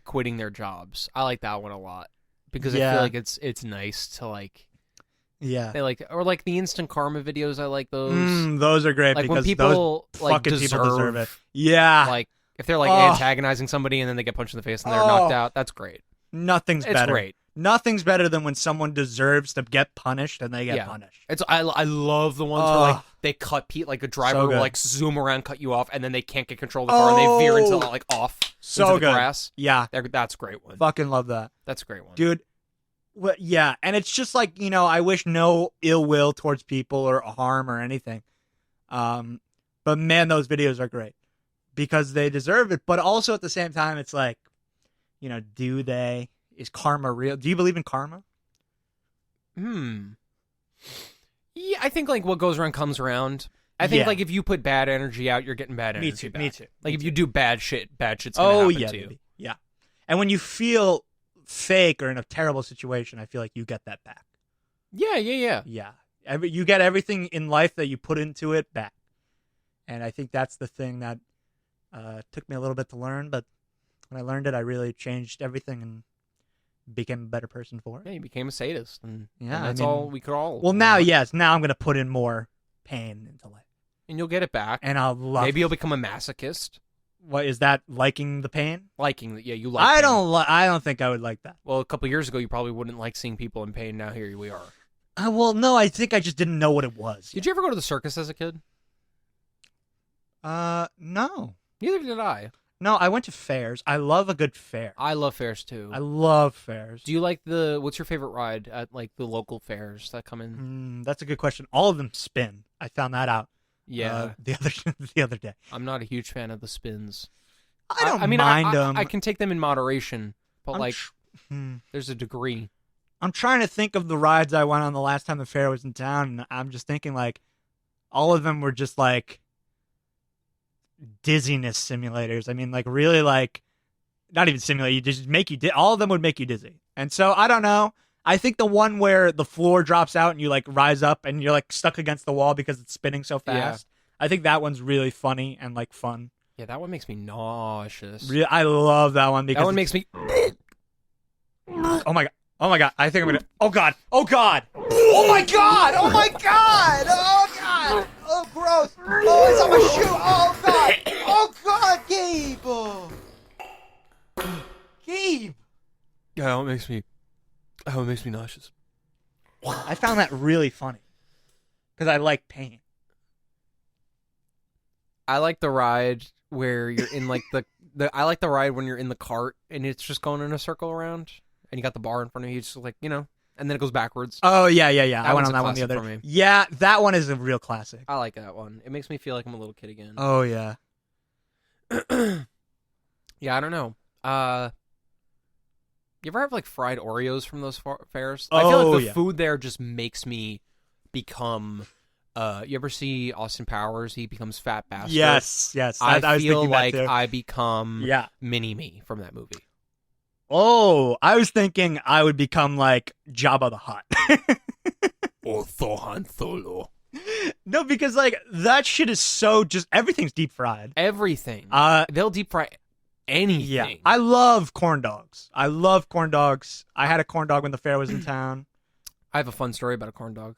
quitting their jobs. I like that one a lot because I feel like it's nice to like. Yeah. They like or like the instant karma videos. I like those. Those are great like because when people those like fucking people deserve it. Yeah. Like if they're like antagonizing somebody and then they get punched in the face and they're knocked out. That's great. Nothing's better. It's great. Nothing's better than when someone deserves to get punished and they get punished. I love the ones where like they cut like a driver will like zoom around, cut you off, and then they can't get control of the car and they veer into like off into the grass. Yeah, that's a great one. Fucking love that. That's a great one, dude. Well, yeah, and it's just like I wish no ill will towards people or harm or anything. But man, those videos are great because they deserve it. But also at the same time, it's like, do they? Is karma real? Do you believe in karma? Yeah, I think like what goes around comes around. I think like if you put bad energy out, you're getting bad energy back. Me too. Like if you do bad shit's gonna happen to you. Baby. Yeah. And when you feel fake or in a terrible situation, I feel like you get that back. Yeah. Yeah. You get everything in life that you put into it back. And I think that's the thing that took me a little bit to learn, but when I learned it, I really changed everything and became a better person for it. Yeah, you became a sadist, and Yeah, that's I mean, all we could all. Well, now, yes, now I'm gonna put in more pain into life, and you'll get it back, and I'll love. Maybe you'll become a masochist. What is that? Liking the pain? Liking that? Yeah, you like. I pain. I don't think I would like that. Well, a couple years ago, you probably wouldn't like seeing people in pain. Now here we are. Well, no, I think I just didn't know what it was. Did you ever go to the circus as a kid? No. Neither did I. No, I went to fairs. I love a good fair. I love fairs too. I love fairs. Do you like what's your favorite ride at like the local fairs that come in? That's a good question. All of them spin. I found that out. Yeah. The other day. I'm not a huge fan of the spins. I don't mean, mind them. I can take them in moderation, but there's a degree. I'm trying to think of the rides I went on the last time the fair was in town, and I'm just thinking like all of them were just like dizziness simulators. I mean, like really like not even simulate. You just make you. All of them would make you dizzy, and so I don't know. I think the one where the floor drops out and you like rise up and you're like stuck against the wall because it's spinning so fast. Yeah. I think that one's really funny and like fun. Yeah, that one makes me nauseous. I love that one because that one makes me. Oh my god! Oh my god! I think I'm gonna. Oh god! Oh god! Oh my god! Oh my god! Oh god! Oh gross! Oh, it's on my shoe! Oh god! Oh god, Gabe! Oh. Gabe! Yeah, it makes me nauseous. I found that really funny because I like pain. I like the ride where you're in like I like the ride when you're in the cart and it's just going in a circle around and you got the bar in front of you, just like, and then it goes backwards. Oh yeah. I went on that one the other day. Yeah, that one is a real classic. I like that one. It makes me feel like I'm a little kid again. Oh yeah. Yeah, I don't know. You ever have like fried Oreos from those fairs? Oh, I feel like the food there just makes me become. You ever see Austin Powers? He becomes Fat Bastard. Yes. I feel like I become Mini-Me from that movie. Oh, I was thinking I would become like Jabba the Hutt. Or Han Solo. No, because like that shit is so just everything's deep fried. Everything. They'll deep fry anything. Yeah. I love corn dogs. I had a corn dog when the fair was in town. I have a fun story about a corn dog.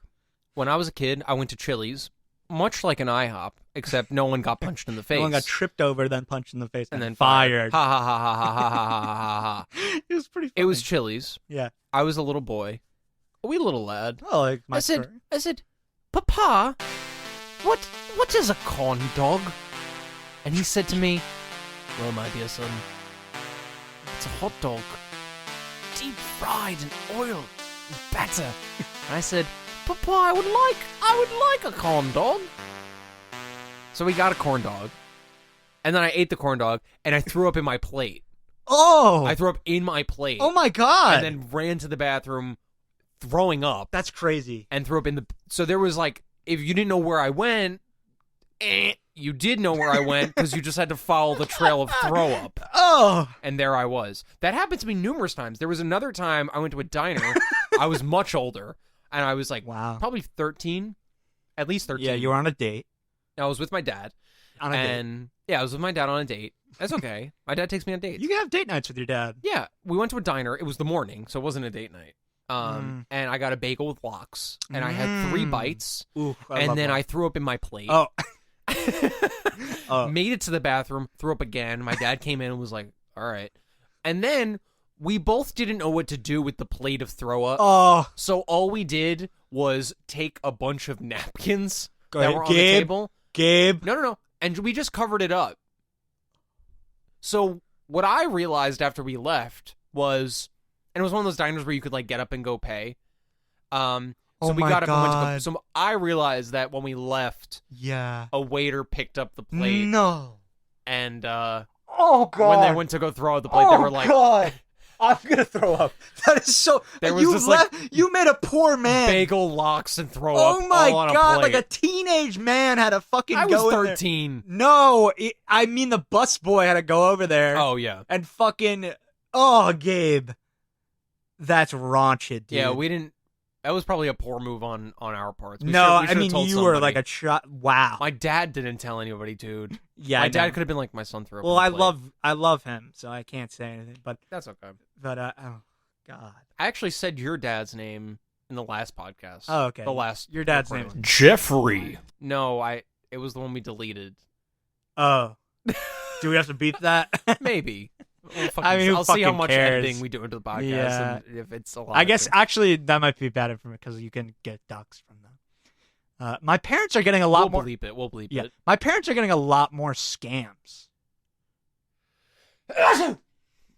When I was a kid, I went to Chili's, much like an IHOP, except no one got punched in the face. No one got tripped over, then punched in the face, and then fired. Ha ha ha ha ha ha ha ha ha. It was pretty funny. It was Chili's. Yeah. I was a little boy. A wee little lad. Oh, like my story. I said, Papa, what is a corn dog? And he said to me, well, my dear son, it's a hot dog. Deep fried in oil and batter. And I said, Papa, I would like a corn dog. So we got a corn dog. And then I ate the corn dog and I threw up in my plate. Oh! I threw up in my plate. Oh my god! And then ran to the bathroom throwing up. That's crazy. And threw up in the... So there was like, if you didn't know where I went, you did know where I went because you just had to follow the trail of throw up. Oh! And there I was. That happened to me numerous times. There was another time I went to a diner. I was much older. And I was like, wow, probably 13. At least 13. Yeah, you were on a date. I was with my dad. On a date. Yeah, I was with my dad on a date. That's okay. My dad takes me on dates. You can have date nights with your dad. Yeah, we went to a diner. It was the morning, so it wasn't a date night. And I got a bagel with lox, and I had 3 bites, Ooh, and then I threw up in my plate. Oh. Made it to the bathroom, threw up again. My dad came in and was like, all right. And then we both didn't know what to do with the plate of throw up. Oh. So all we did was take a bunch of napkins that were on the table. Gabe. No. And we just covered it up. So what I realized after we left was, and it was one of those diners where you could like get up and go pay. So we got up and went to go. So I realized that when we left, a waiter picked up the plate. No. And oh god, when they went to go throw out the plate, they were like, god. I'm gonna throw up. That is so. You made a poor man. Bagel, lox, and throw up. Oh my all on god! a plate. Like a teenage man had to fucking I go. was 13. No, I mean the busboy had to go over there. Oh yeah. And fucking. Oh, Gabe. That's raunchy, dude. Yeah, we didn't. That was probably a poor move on our parts. We No, should've I mean, told you were somebody. like wow. My dad didn't tell anybody, dude. Yeah, My I dad know. could have been like, my son threw up. Well, on the plate. I love him, so I can't say anything. But That's okay. oh god. I actually said your dad's name in the last podcast. Oh, okay. The last. Your dad's recording name one. Jeffrey. No, it was the one we deleted. Oh. Do we have to beat that? Maybe. I mean, who I'll see how fucking much cares? editing we do into the podcast. Yeah. And if it's a lot. I guess of actually that might be bad information because you can get ducks from them. My parents are getting a lot we'll more. bleep it. We'll bleep Yeah, it. my parents are getting a lot more scams.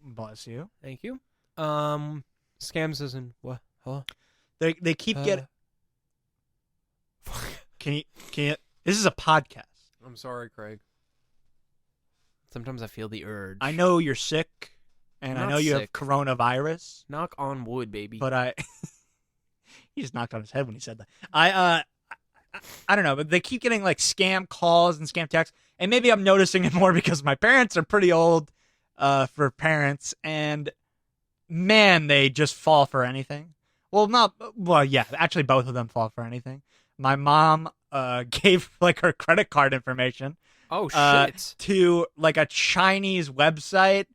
Bless you. Thank you. Scams isn't what? Huh? They keep getting. Can you? This is a podcast. I'm sorry, Craig. Sometimes I feel the urge. I know you're sick, and I'm I not know you sick. have coronavirus. Knock on wood, baby. But he just knocked on his head when he said that. I don't know, but they keep getting like scam calls and scam texts, and maybe I'm noticing it more because my parents are pretty old for parents, and man, they just fall for anything. Well, yeah, actually, both of them fall for anything. My mom gave like her credit card information oh shit. to like a Chinese website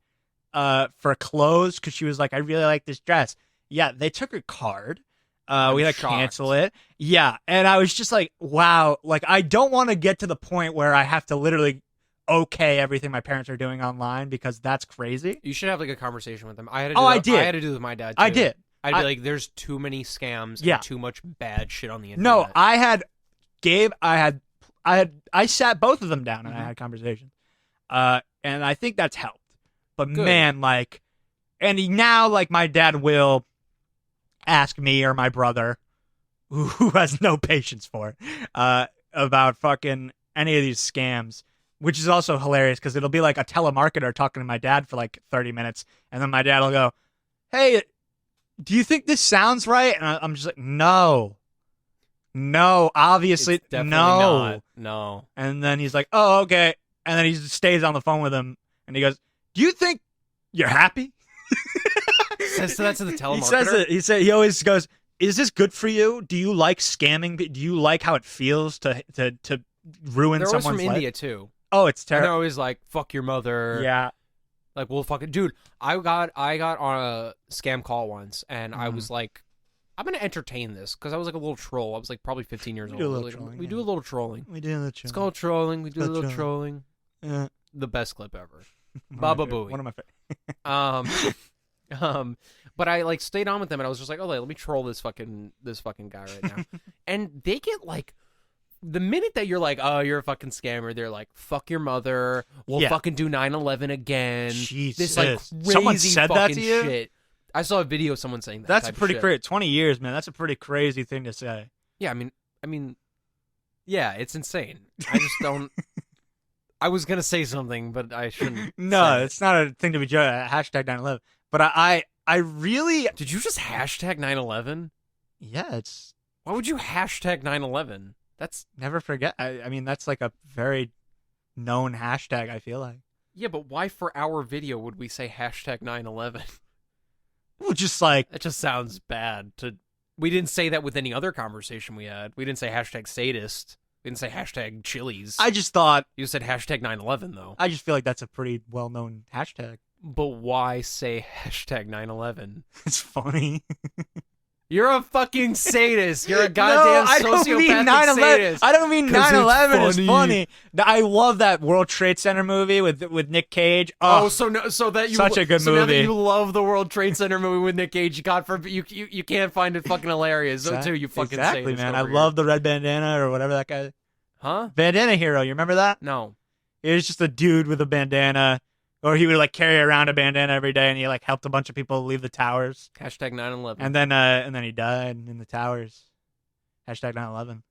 for clothes because she was like, I really like this dress. Yeah, they took her card. We had to shocked. cancel it. Yeah, and I was just like, wow. Like, I don't want to get to the point where I have to literally okay everything my parents are doing online because that's crazy. You should have like a conversation with them. I did. I I did. had to do it with my dad. Too. I did. I'd be like, "There's too many scams. Yeah. And too much bad shit on the internet." No, I had Gabe. I sat both of them down and I had a conversation. And I think that's helped. But Good. man, like, and now like my dad will ask me or my brother, who has no patience for, about fucking any of these scams, which is also hilarious because it'll be like a telemarketer talking to my dad for like 30 minutes, and then my dad will go, "Hey, do you think this sounds right?" And I'm just like, no, obviously, It's definitely no. not. No. And then he's like, "Oh, okay," and then he just stays on the phone with him, and he goes, "Do you think you're happy?" So that's the telemarketer. He says it. He always goes, "Is this good for you? Do you like scamming? Do you like how it feels to ruin They're always someone's from life?" India too. Oh, it's And they're terrible. always like, "Fuck your mother." Yeah. Like, well, fucking dude. I got on a scam call once, and I was like, "I'm gonna entertain this," because I was like a little troll. I was like probably 15 years old. do a little Like, trolling, we yeah. do a little trolling. We do the It's called trolling. We do a called little trolling. Yeah. The best clip ever. Baba Booey. One of my favorite. But I like stayed on with them, and I was just like, "Oh, let me troll this fucking guy right now." And they get like, the minute that you're like, "Oh, you're a fucking scammer," they're like, "Fuck your mother. We'll Yeah. fucking do 9/11 again." Jesus. This like crazy Someone said that fucking to you? shit. I saw a video of someone saying that. That's type of pretty shit. crazy. 20 years, man. That's a pretty crazy thing to say. Yeah, I mean, yeah, it's insane. I just don't. I was gonna say something, but I shouldn't. No, say it. it's not a thing to be judged. Hashtag 9/11. But I really, Did you just hashtag 9/11? yeah, it's Why would you hashtag 9/11? That's never forget. I mean, that's like a very known hashtag, I feel like. yeah, but why for our video would we say hashtag 9/11? Well, just like, That just sounds bad. We didn't say that with any other conversation we had. We didn't say hashtag sadist. We didn't say hashtag chilies. I just thought, You said hashtag 9/11 though. I just feel like that's a pretty well-known hashtag. But why say hashtag 9/11? It's funny. You're a fucking sadist. You're a goddamn I don't sociopathic mean 9/11. sadist. I don't mean 'Cause 9/11 it's is funny. I love that World Trade Center movie with Nick Cage. Oh, Oh, so that you such a good so now that movie. you love the World Trade Center movie with Nick Cage. You can't find it fucking hilarious. So too, you fucking exactly, sadist man. I over love the red bandana or whatever that guy. here. Huh? Bandana hero. You remember that? No. It was just a dude with a bandana, or he would like carry around a bandana every day, and he like helped a bunch of people leave the towers. Hashtag 9/11. And then he died in the towers. Hashtag 9/11.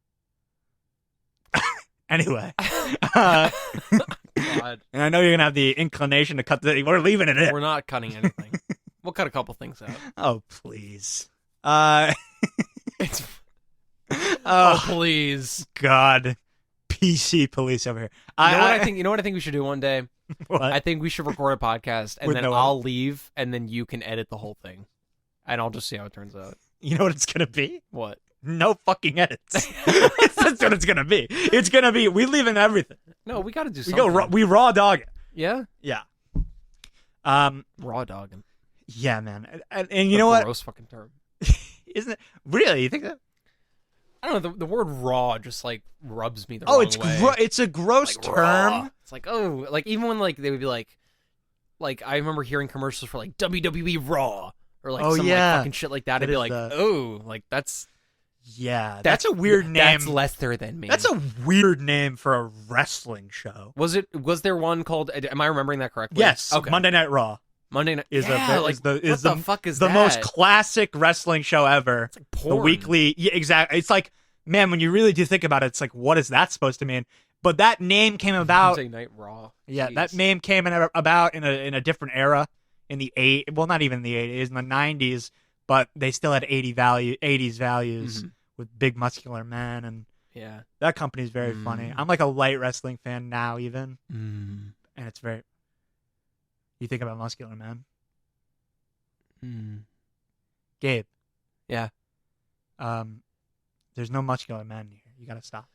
Anyway, God, and I know you're gonna have the inclination to cut the. We're leaving it in. we're not cutting anything. We'll cut a couple things out. Oh please. It's Oh please. God. PC police over here. You know what I think we should do one day? What? I think we should record a podcast and With then no I'll leave and then you can edit the whole thing. And I'll just see how it turns out. You know what it's gonna be? What? No fucking edits. That's what it's gonna be. It's gonna be we leave in everything. No, we got to do We something. we raw dog it. Yeah? Yeah. Raw dogging. Yeah, man. And you know what? Gross fucking term. Isn't it? Really? You think that? I don't know. The word raw just like rubs me the Oh, wrong it's way. it's a gross Like, term. raw. It's like, oh, like even when like they would be like I remember hearing commercials for like WWE Raw or like some like fucking shit like that. I'd be like, oh, like that's that's a weird name. That's lesser than me. That's a weird name for a wrestling show. Was there one called? Am I remembering that correctly? Yes. Okay. Monday Night Raw Monday Night is what the fuck is the that? most classic wrestling show ever. It's like porn. The weekly, yeah, exactly. It's like, man, when you really do think about it, it's like, what is that supposed to mean? But that name came about. Monday Night Raw. Yeah, Jeez. that name came about in a different era, in the well, not even the 80s, in the 90s, but they still had 80s values with big muscular men, and yeah, that company's very funny. I'm like a light wrestling fan now, even, and it's very. You think about muscular men, Gabe? Yeah. There's no muscular men here. You gotta stop.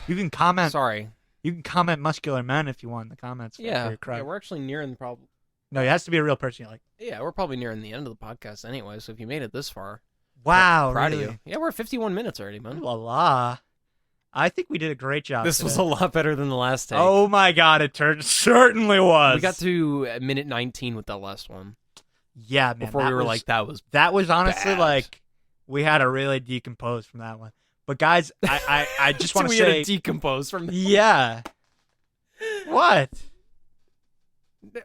You can comment. Sorry. You can comment muscular men if you want in the comments. Yeah, we're actually nearing the problem. No, it has to be a real person you like. Yeah, we're probably nearing the end of the podcast anyway, so if you made it this far, wow, proud really? of you. Yeah, we're at 51 minutes already, man. Ooh la la. I think we did a great job. This was a lot better than the last take. Oh my god, certainly was. We got to minute 19 with that last one. Yeah, man. Before we were like, that was honestly bad. Like, we had to really decompose from that one. But guys, I just want to say, we had to decompose from that. Yeah. What?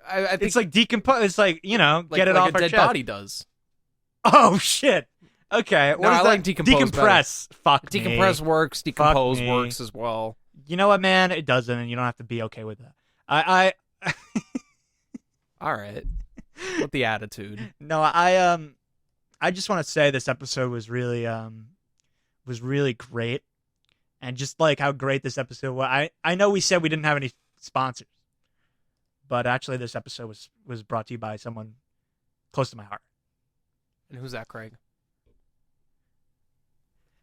I think it's like decompose. It's like, get it off a our dead chest. body does. Oh shit. Okay. What is I that? like decompose. Decompress. Fuck me. Decompress works. Decompose works as well. You know what, man? It doesn't, and you don't have to be okay with that. I All right. With the attitude. No, I just want to say this episode was really great, and just like how great this episode was. I know we said we didn't have any sponsors, but actually this episode was brought to you by someone close to my heart. And who's that, Craig?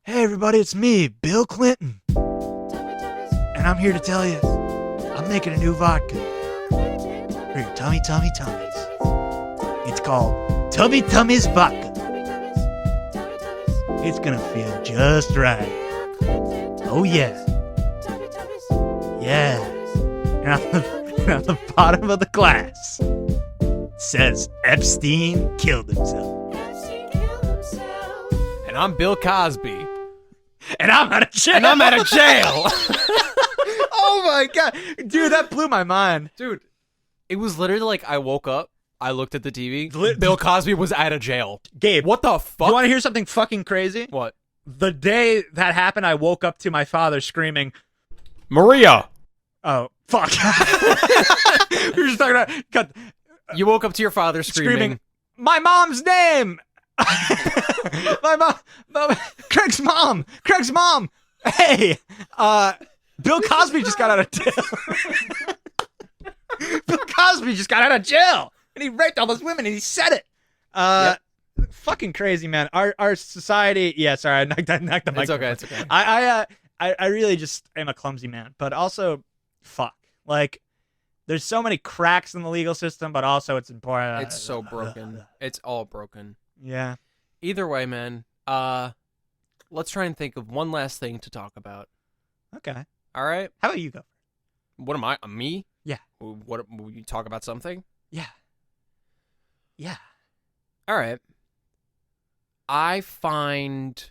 Hey everybody, it's me, Bill Clinton, and I'm here to tell you I'm making a new vodka for your tummies. It's called Tummy Tummies Vodka. It's gonna feel just right. Oh yeah. Yeah. And on the bottom of the glass it says Epstein killed himself. And I'm Bill Cosby. And I'm out of jail. Oh my god. Dude, that blew my mind. Dude, it was literally like I woke up, I looked at the TV, Bill Cosby was out of jail. Gabe, what the fuck? You want to hear something fucking crazy? What? The day that happened, I woke up to my father screaming, Maria! Oh, fuck. We were just talking about... You woke up to your father screaming my mom's name! My mom... Craig's mom! Hey! Bill Cosby just got out of jail. Bill Cosby just got out of jail! And he raped all those women, and he said it! Yep. Fucking crazy, man. Our society... Yeah, sorry, I knocked the mic. It's okay. I really just am a clumsy man, but also, fuck. Like, there's so many cracks in the legal system, but also it's important. It's so broken. It's all broken. Yeah. Either way, man, let's try and think of one last thing to talk about. Okay. All right? How about you go? What am I? Me? Yeah. What? Will you talk about something? Yeah. Yeah. All right. I find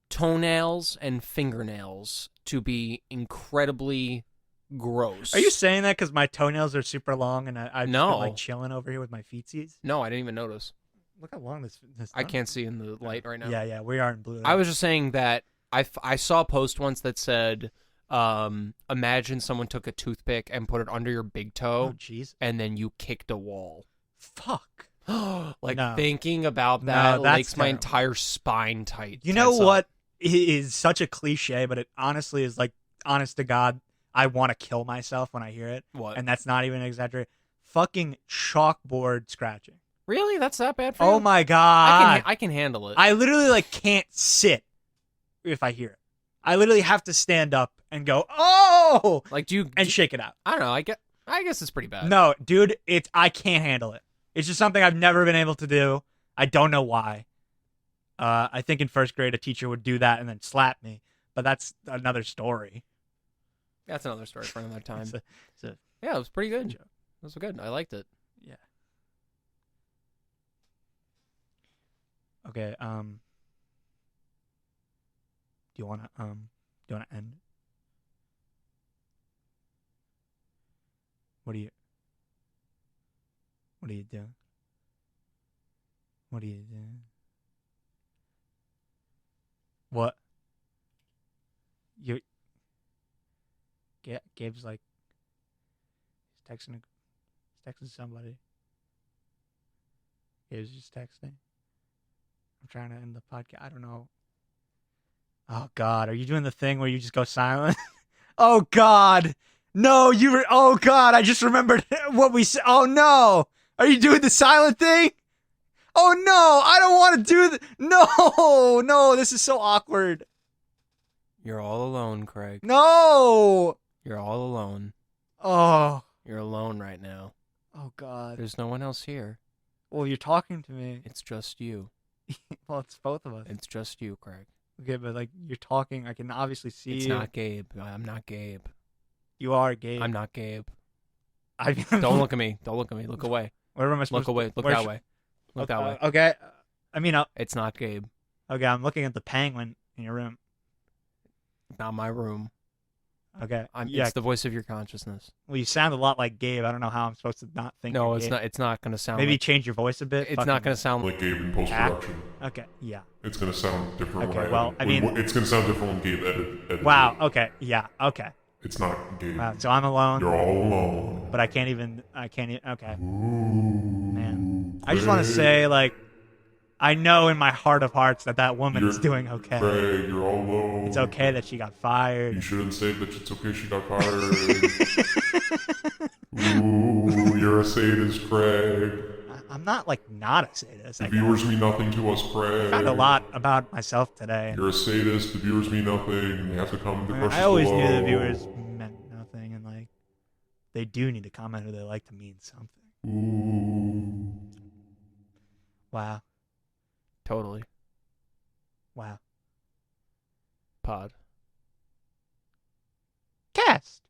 toenails and fingernails to be incredibly gross. Are you saying that because my toenails are super long and I've No. been like chilling over here with my feetsies? No, I didn't even notice. Look how long this I can't see in the light right now. Yeah, we are in blue. I was just saying that I saw a post once that said, imagine someone took a toothpick and put it under your big toe, Oh, jeez. and then you kicked a wall. Fuck. Like, No. thinking about No, that that's makes my terrible. entire spine tight. You know tense up. what is such a cliche, but it honestly is like, honest to God, I want to kill myself when I hear it. What? And that's not even an exaggeration. Fucking chalkboard scratching. Really? That's that bad for you? Oh my god. I can handle it. I literally like can't sit if I hear it. I literally have to stand up and go, oh, like, shake it out. I don't know. I guess it's pretty bad. No, dude, I can't handle it. It's just something I've never been able to do. I don't know why. I think in first grade a teacher would do that and then slap me, but that's another story. That's another story for another time. Yeah, it was pretty good. It was good. I liked it. Yeah. Okay. Do you wanna end? What are you doing? What are you doing? What? Gabe's like, he's texting somebody. Gabe's just texting. I'm trying to end the podcast. I don't know. Oh God, are you doing the thing where you just go silent? Oh God, no, oh God, I just remembered what we said. Oh no, are you doing the silent thing? Oh no, I don't want to do no, this is so awkward. You're all alone, Craig. No. You're all alone. Oh. You're alone right now. Oh God. There's no one else here. Well, you're talking to me. It's just you. Well, it's both of us. It's just you, Craig. Okay, but like you're talking, I can obviously see It's you. not Gabe. I'm not Gabe. You are Gabe. I'm not Gabe. Don't look at me. Don't look at me. Look away. Where am I supposed to look away? Look that way. Look that way. Okay. I mean, it's not Gabe. Okay, I'm looking at the penguin in your room. Not my room. Okay. It's the voice of your consciousness. Well, you sound a lot like Gabe. I don't know how I'm supposed to not think. No, it's Gabe. It's not going to sound. Maybe change your voice a bit. It's not going to sound like Gabe in post-production. Okay. Yeah. It's going to sound different. Okay. It's going to sound different when Gabe edit. Wow. Okay. Yeah. Okay. It's not Gabe. Wow. So I'm alone. You're all alone. But I can't even. Okay. Ooh, man. I just want to say, like, I know in my heart of hearts that woman is doing okay. Craig, you're all alone. It's okay that she got fired. You shouldn't say that it's okay she got fired. Ooh, you're a sadist, Craig. I'm not not a sadist. The viewers mean nothing to us, Craig. I found a lot about myself today. You're a sadist. The viewers mean nothing. They have to comment the questions I always below. knew the viewers meant nothing, and like they do need to comment who they like to mean something. Ooh. Wow. Totally. Wow. Pod. Cast.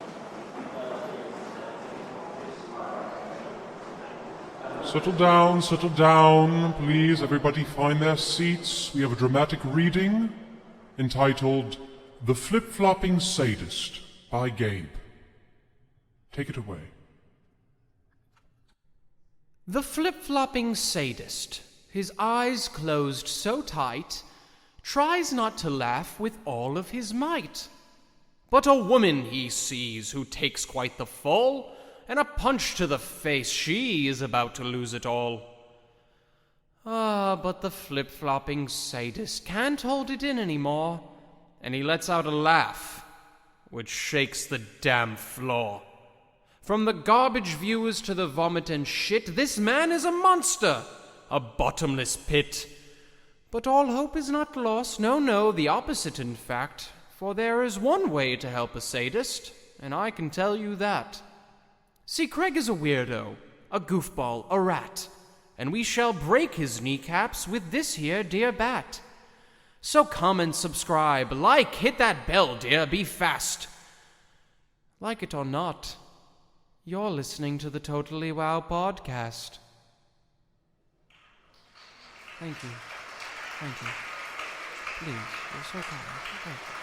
Settle down, please. Everybody find their seats. We have a dramatic reading entitled The Flip-Flopping Sadist by Gabe. Take it away. The flip-flopping sadist, his eyes closed so tight, tries not to laugh with all of his might. But a woman he sees who takes quite the fall, and a punch to the face, she is about to lose it all. Ah, but the flip-flopping sadist can't hold it in anymore, and he lets out a laugh, which shakes the damn floor. From the garbage viewers to the vomit and shit, this man is a monster, a bottomless pit. But all hope is not lost, no, the opposite in fact, for there is one way to help a sadist, and I can tell you that. See, Craig is a weirdo, a goofball, a rat, and we shall break his kneecaps with this here dear bat. So come and subscribe, like, hit that bell, dear, be fast. Like it or not, you're listening to the Totally Wow podcast. Thank you. Please, you're so kind. Thank you.